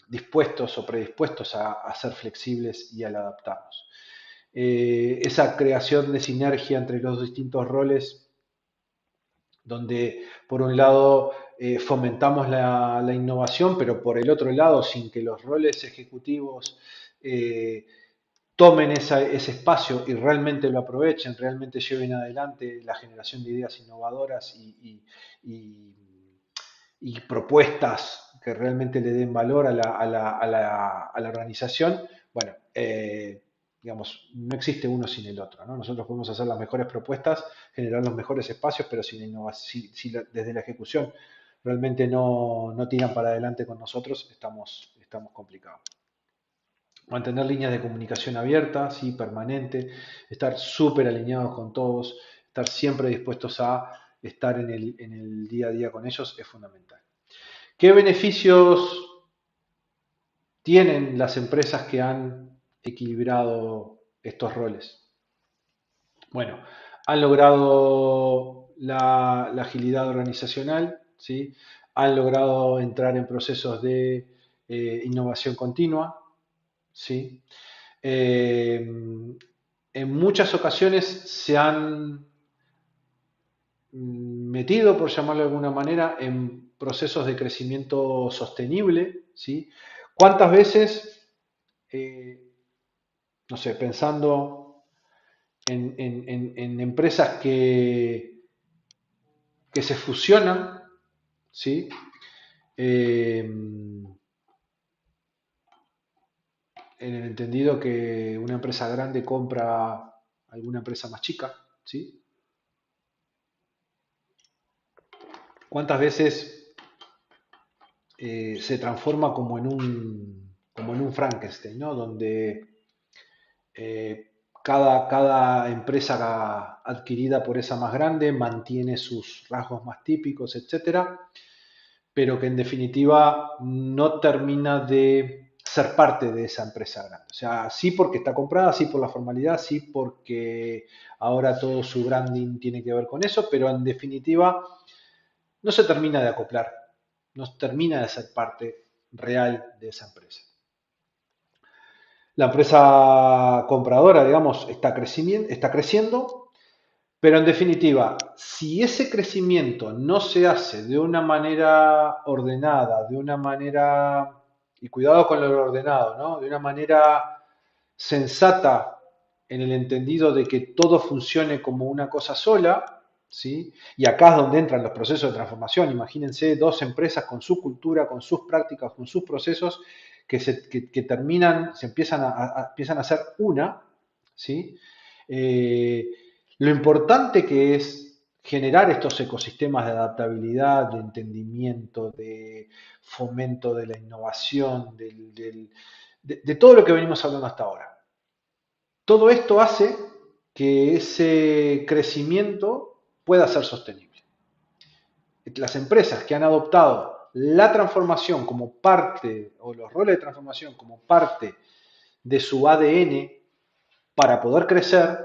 dispuestos o predispuestos a ser flexibles y al adaptarnos. Esa creación de sinergia entre los distintos roles, donde por un lado fomentamos la innovación, pero por el otro lado, sin que los roles ejecutivos tomen ese espacio y realmente lo aprovechen, realmente lleven adelante la generación de ideas innovadoras y propuestas que realmente le den valor a la organización, bueno, digamos, no existe uno sin el otro, ¿no? Nosotros podemos hacer las mejores propuestas, generar los mejores espacios, pero si desde la ejecución realmente no tiran para adelante con nosotros, estamos complicados. Mantener líneas de comunicación abiertas, sí, permanente, estar súper alineados con todos, estar siempre dispuestos a estar en el día a día con ellos es fundamental. ¿Qué beneficios tienen las empresas que han equilibrado estos roles? Bueno, han logrado la agilidad organizacional, ¿sí? Han logrado entrar en procesos de innovación continua, ¿sí? En muchas ocasiones se han metido, por llamarlo de alguna manera, en procesos de crecimiento sostenible, ¿sí? ¿Cuántas veces, no sé, pensando en empresas que se fusionan, ¿sí? En el entendido que una empresa grande compra alguna empresa más chica, ¿sí? ¿Cuántas veces se transforma como en un Frankenstein, ¿no? Donde cada empresa adquirida por esa más grande mantiene sus rasgos más típicos, etcétera, pero que en definitiva no termina de ser parte de esa empresa grande. O sea, sí porque está comprada, sí por la formalidad, sí porque ahora todo su branding tiene que ver con eso, pero en definitiva no se termina de acoplar, no termina de ser parte real de esa empresa. La empresa compradora, digamos, está creciendo, pero en definitiva, si ese crecimiento no se hace de una manera ordenada, de una manera, y cuidado con lo ordenado, ¿no? De una manera sensata en el entendido de que todo funcione como una cosa sola, ¿sí? Y acá es donde entran los procesos de transformación. Imagínense dos empresas con su cultura, con sus prácticas, con sus procesos que terminan, empiezan a ser una, ¿sí? Lo importante que es generar estos ecosistemas de adaptabilidad, de entendimiento, de fomento de la innovación, de todo lo que venimos hablando hasta ahora. Todo esto hace que ese crecimiento pueda ser sostenible. Las empresas que han adoptado la transformación como parte, o los roles de transformación como parte de su ADN para poder crecer,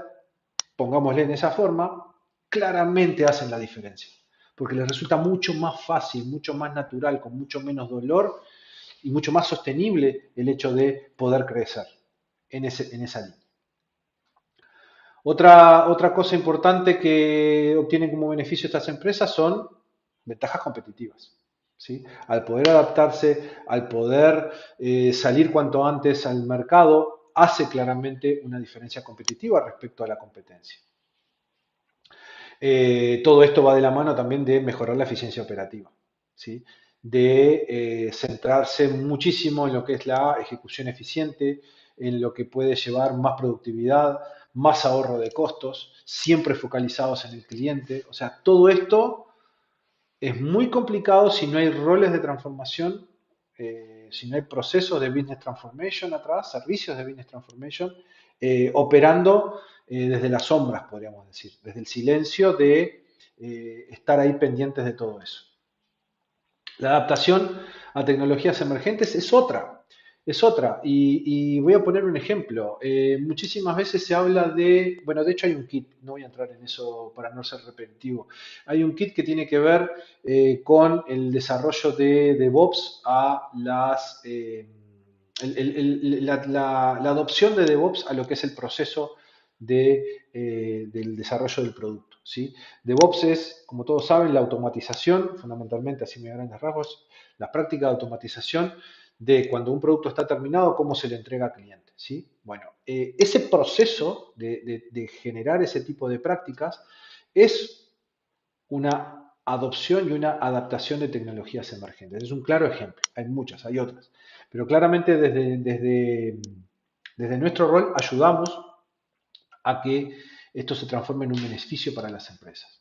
pongámosle en esa forma, claramente hacen la diferencia, porque les resulta mucho más fácil, mucho más natural, con mucho menos dolor y mucho más sostenible el hecho de poder crecer en esa línea. Otra cosa importante que obtienen como beneficio estas empresas son ventajas competitivas. ¿Sí? Al poder adaptarse, al poder salir cuanto antes al mercado, hace claramente una diferencia competitiva respecto a la competencia. Todo esto va de la mano también de mejorar la eficiencia operativa, ¿sí? De centrarse muchísimo en lo que es la ejecución eficiente, en lo que puede llevar más productividad, más ahorro de costos, siempre focalizados en el cliente. O sea, todo esto es muy complicado si no hay roles de transformación, si no hay procesos de business transformation atrás, servicios de business transformation, operando desde las sombras, podríamos decir, desde el silencio de estar ahí pendientes de todo eso. La adaptación a tecnologías emergentes es otra. Y voy a poner un ejemplo. Muchísimas veces se habla de, bueno, de hecho hay un kit, no voy a entrar en eso para no ser repetitivo. Hay un kit que tiene que ver con el desarrollo de DevOps a la adopción de DevOps a lo que es el proceso del desarrollo del producto, ¿sí? DevOps es, como todos saben, la automatización, fundamentalmente, así me grandes rasgos, la práctica de automatización de cuando un producto está terminado, cómo se le entrega al cliente, ¿sí? Bueno, ese proceso de generar ese tipo de prácticas es una adopción y una adaptación de tecnologías emergentes. Es un claro ejemplo, hay muchas, hay otras, pero claramente desde nuestro rol ayudamos a que esto se transforme en un beneficio para las empresas.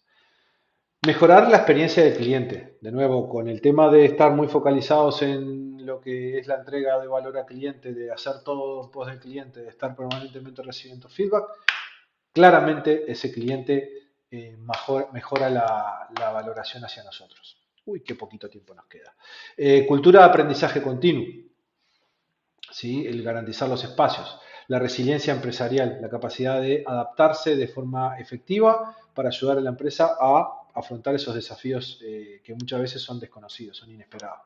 Mejorar la experiencia del cliente, de nuevo, con el tema de estar muy focalizados en lo que es la entrega de valor al cliente, de hacer todo en pos del cliente, de estar permanentemente recibiendo feedback, claramente ese cliente mejora la valoración hacia nosotros. Uy, qué poquito tiempo nos queda. Cultura de aprendizaje continuo, ¿sí? El garantizar los espacios, la resiliencia empresarial, la capacidad de adaptarse de forma efectiva para ayudar a la empresa a afrontar esos desafíos que muchas veces son desconocidos, son inesperados.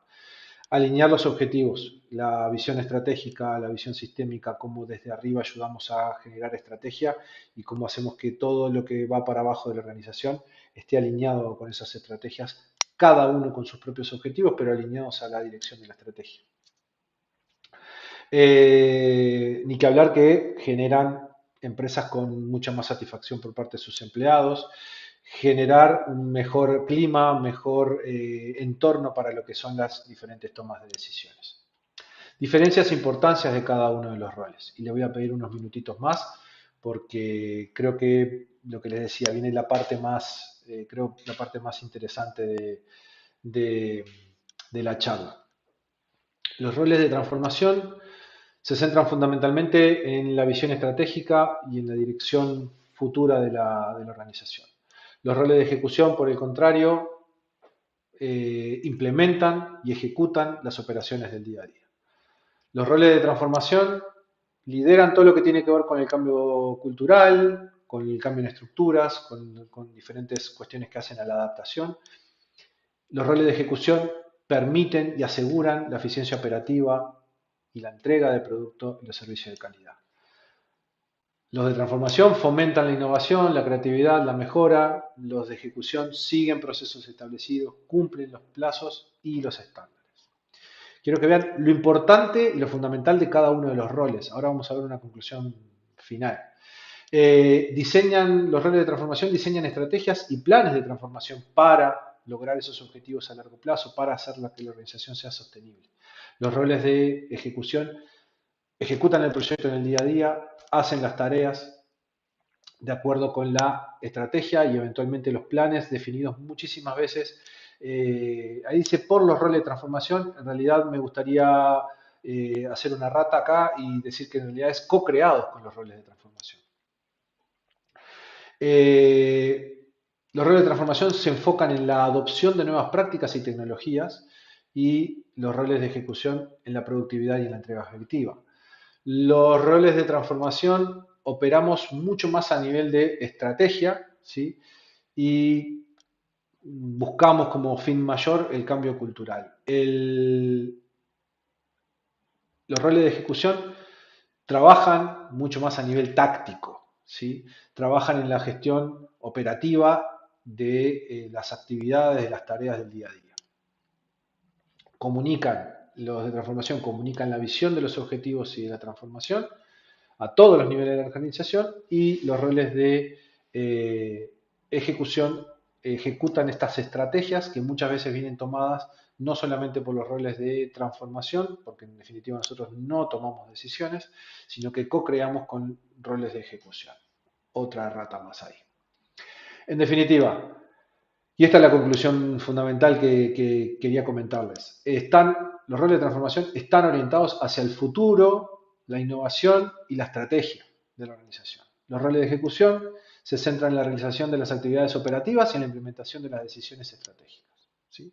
Alinear los objetivos, la visión estratégica, la visión sistémica, cómo desde arriba ayudamos a generar estrategia y cómo hacemos que todo lo que va para abajo de la organización esté alineado con esas estrategias, cada uno con sus propios objetivos, pero alineados a la dirección de la estrategia. Ni que hablar que generan empresas con mucha más satisfacción por parte de sus empleados, generar un mejor clima, mejor entorno para lo que son las diferentes tomas de decisiones. Diferencias e importancias de cada uno de los roles. Y le voy a pedir unos minutitos más porque creo que lo que les decía viene la parte más, creo la parte más interesante de, de la charla. Los roles de transformación se centran fundamentalmente en la visión estratégica y en la dirección futura de la organización. Los roles de ejecución, por el contrario, implementan y ejecutan las operaciones del día a día. Los roles de transformación lideran todo lo que tiene que ver con el cambio cultural, con el cambio en estructuras, con diferentes cuestiones que hacen a la adaptación. Los roles de ejecución permiten y aseguran la eficiencia operativa y la entrega del producto y los servicios de calidad. Los de transformación fomentan la innovación, la creatividad, la mejora. Los de ejecución siguen procesos establecidos, cumplen los plazos y los estándares. Quiero que vean lo importante y lo fundamental de cada uno de los roles. Ahora vamos a ver una conclusión final. Los roles de transformación diseñan estrategias y planes de transformación para lograr esos objetivos a largo plazo, para hacer que la organización sea sostenible. Los roles de ejecución ejecutan el proyecto en el día a día, hacen las tareas de acuerdo con la estrategia y eventualmente los planes definidos muchísimas veces. Ahí dice por los roles de transformación, en realidad me gustaría hacer una rata acá y decir que en realidad es co-creados con los roles de transformación. Los roles de transformación se enfocan en la adopción de nuevas prácticas y tecnologías y los roles de ejecución en la productividad y en la entrega efectiva. Los roles de transformación operamos mucho más a nivel de estrategia, ¿sí? Y buscamos como fin mayor el cambio cultural. Los roles de ejecución trabajan mucho más a nivel táctico, ¿sí? Trabajan en la gestión operativa de las actividades, de las tareas del día a día. Los de transformación comunican la visión de los objetivos y de la transformación a todos los niveles de la organización, y los roles de ejecución ejecutan estas estrategias que muchas veces vienen tomadas no solamente por los roles de transformación, porque en definitiva nosotros no tomamos decisiones, sino que co-creamos con roles de ejecución. Otra rata más ahí. En definitiva, y esta es la conclusión fundamental que quería comentarles, los roles de transformación están orientados hacia el futuro, la innovación y la estrategia de la organización. Los roles de ejecución se centran en la realización de las actividades operativas y en la implementación de las decisiones estratégicas, ¿sí?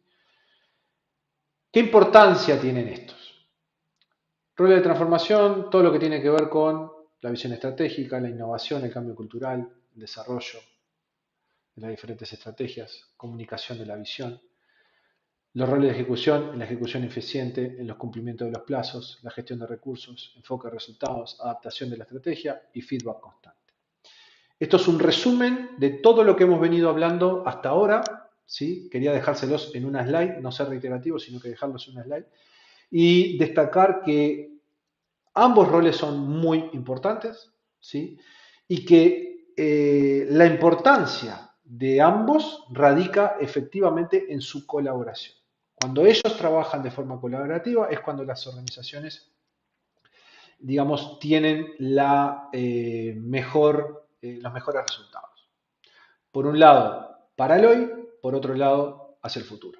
¿Qué importancia tienen estos? Roles de transformación, todo lo que tiene que ver con la visión estratégica, la innovación, el cambio cultural, el desarrollo de las diferentes estrategias, comunicación de la visión. Los roles de ejecución, en la ejecución eficiente, en los cumplimientos de los plazos, la gestión de recursos, enfoque de resultados, adaptación de la estrategia y feedback constante. Esto es un resumen de todo lo que hemos venido hablando hasta ahora, ¿sí? Quería dejárselos en una slide, no ser reiterativo, sino que dejarlos en una slide, y destacar que ambos roles son muy importantes, ¿sí? Y que la importancia de ambos radica efectivamente en su colaboración. Cuando ellos trabajan de forma colaborativa es cuando las organizaciones, digamos, tienen los mejores resultados. Por un lado, para el hoy, por otro lado, hacia el futuro.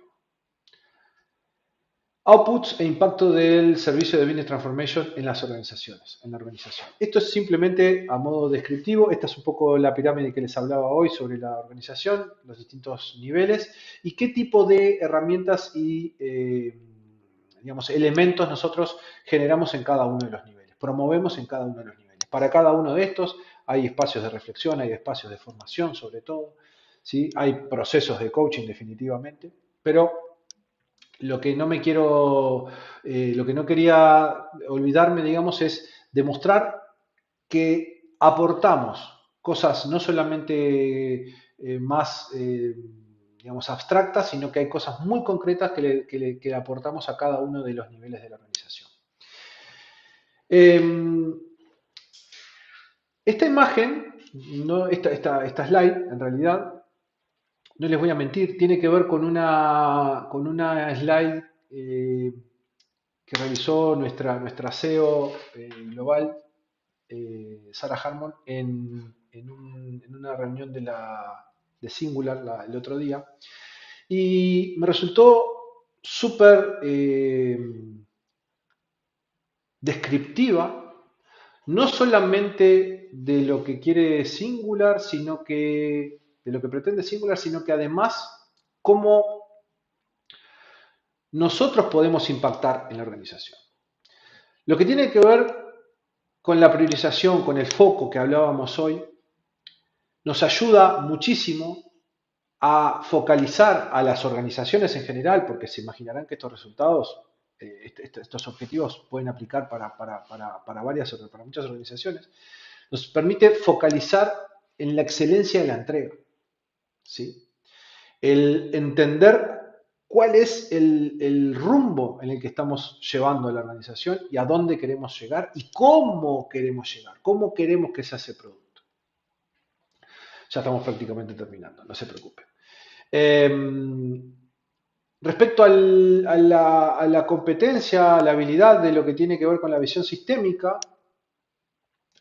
Outputs e impacto del servicio de Business Transformation en las organizaciones, en la organización. Esto es simplemente a modo descriptivo. Esta es un poco la pirámide que les hablaba hoy sobre la organización, los distintos niveles y qué tipo de herramientas y digamos, elementos nosotros generamos en cada uno de los niveles, promovemos en cada uno de los niveles. Para cada uno de estos hay espacios de reflexión, hay espacios de formación sobre todo, ¿sí? Hay procesos de coaching definitivamente, pero lo que no me quiero, lo que no quería olvidarme, digamos, es demostrar que aportamos cosas no solamente más, digamos, abstractas, sino que hay cosas muy concretas que le aportamos a cada uno de los niveles de la organización. Esta imagen, no, esta slide, en realidad, no les voy a mentir, tiene que ver con una slide que realizó nuestra CEO global, Sarah Harmon, en una reunión de Singular el otro día. Y me resultó súper descriptiva, no solamente de lo que quiere Singular, sino que de lo que pretende Singular, sino que además cómo nosotros podemos impactar en la organización. Lo que tiene que ver con la priorización, con el foco que hablábamos hoy, nos ayuda muchísimo a focalizar a las organizaciones en general, porque se imaginarán que estos resultados, estos objetivos pueden aplicar para muchas organizaciones. Nos permite focalizar en la excelencia de la entrega, ¿sí? El entender cuál es el rumbo en el que estamos llevando a la organización y a dónde queremos llegar y cómo queremos llegar, cómo queremos que sea ese producto. Ya estamos prácticamente terminando, no se preocupen. Respecto a la competencia, a la habilidad de lo que tiene que ver con la visión sistémica,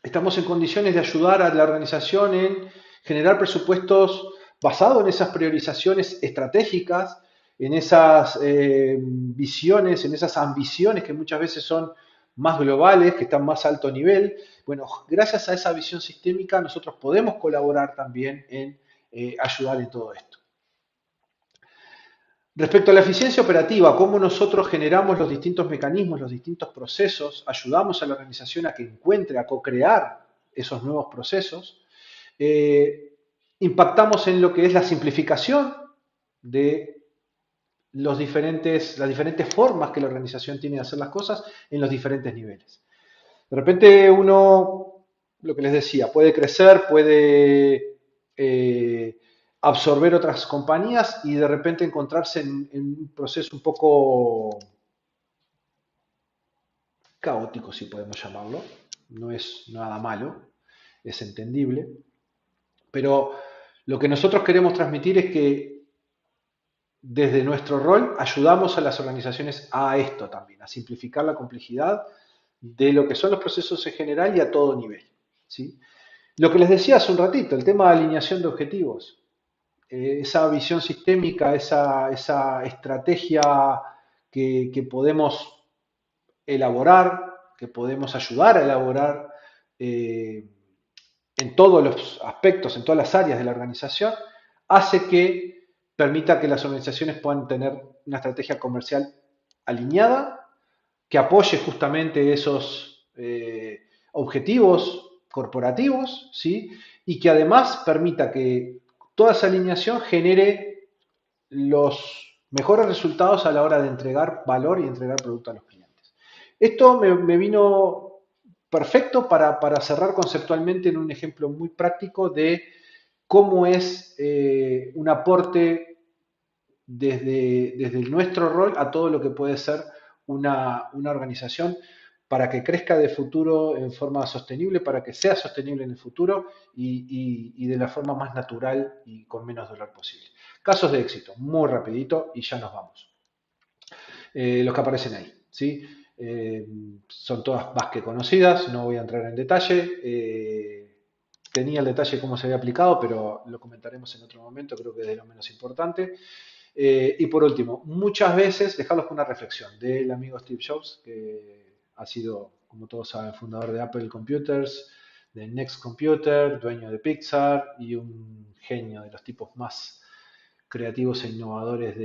estamos en condiciones de ayudar a la organización en generar presupuestos basados en esas priorizaciones estratégicas, en esas visiones, en esas ambiciones que muchas veces son más globales, que están más a alto nivel. Bueno, gracias a esa visión sistémica nosotros podemos colaborar también en ayudar en todo esto. Respecto a la eficiencia operativa, cómo nosotros generamos los distintos mecanismos, los distintos procesos, ayudamos a la organización a que encuentre, a co-crear esos nuevos procesos. Impactamos en lo que es la simplificación de las diferentes formas que la organización tiene de hacer las cosas en los diferentes niveles. De repente uno, lo que les decía, puede crecer, puede absorber otras compañías y de repente encontrarse en un proceso un poco caótico, si podemos llamarlo. No es nada malo, es entendible. Pero lo que nosotros queremos transmitir es que desde nuestro rol ayudamos a las organizaciones a esto también, a simplificar la complejidad de lo que son los procesos en general y a todo nivel, ¿sí? Lo que les decía hace un ratito, el tema de alineación de objetivos, esa visión sistémica, esa estrategia que podemos elaborar, que podemos ayudar a elaborar en todos los aspectos, en todas las áreas de la organización, hace que permita que las organizaciones puedan tener una estrategia comercial alineada, que apoye justamente esos objetivos corporativos, ¿sí? Y que además permita que toda esa alineación genere los mejores resultados a la hora de entregar valor y entregar producto a los clientes. Esto me vino perfecto para cerrar conceptualmente en un ejemplo muy práctico de cómo es un aporte desde nuestro rol a todo lo que puede ser una organización para que crezca de futuro en forma sostenible, para que sea sostenible en el futuro y de la forma más natural y con menos dolor posible. Casos de éxito, muy rapidito y ya nos vamos. Los que aparecen ahí, ¿sí? Son todas más que conocidas, no voy a entrar en detalle. Tenía el detalle cómo se había aplicado, pero lo comentaremos en otro momento, creo que es de lo menos importante. Y por último, muchas veces, dejarlos con una reflexión del amigo Steve Jobs, que ha sido, como todos saben, fundador de Apple Computers, de Next Computer, dueño de Pixar y un genio de los tipos más creativos e innovadores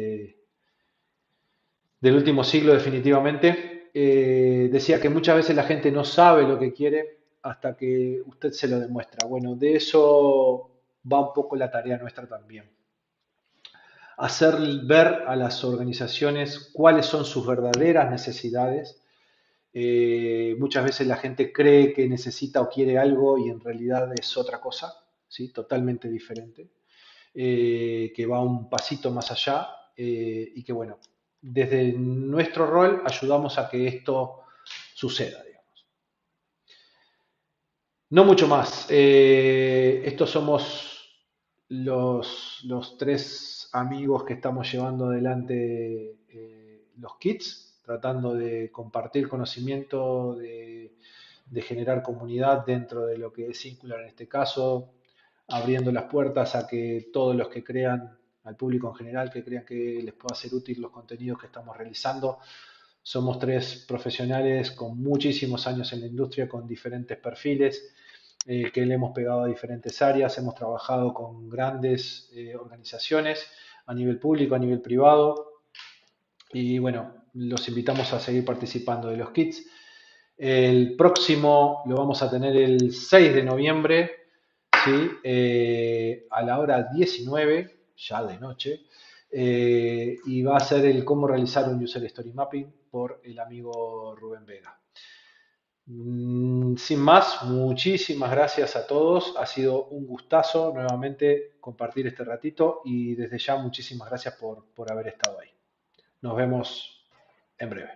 del último siglo definitivamente. Decía que muchas veces la gente no sabe lo que quiere hasta que usted se lo demuestra. Bueno, de eso va un poco la tarea nuestra también. Hacer ver a las organizaciones cuáles son sus verdaderas necesidades. Muchas veces la gente cree que necesita o quiere algo y en realidad es otra cosa, ¿sí? Totalmente diferente, que va un pasito más allá y que bueno, desde nuestro rol ayudamos a que esto suceda, digamos. No mucho más. Estos somos los tres amigos que estamos llevando adelante los kits, tratando de compartir conocimiento, de generar comunidad dentro de lo que es Singular en este caso, abriendo las puertas a que todos los que crean, al público en general, que crean que les pueda ser útil los contenidos que estamos realizando. Somos tres profesionales con muchísimos años en la industria, con diferentes perfiles, que le hemos pegado a diferentes áreas, hemos trabajado con grandes organizaciones a nivel público, a nivel privado, y bueno, los invitamos a seguir participando de los kits. El próximo lo vamos a tener el 6 de noviembre, ¿sí? A la hora 19, ya de noche, y va a ser el cómo realizar un User Story Mapping por el amigo Rubén Vega. Sin más, muchísimas gracias a todos. Ha sido un gustazo nuevamente compartir este ratito y desde ya muchísimas gracias por haber estado ahí. Nos vemos en breve.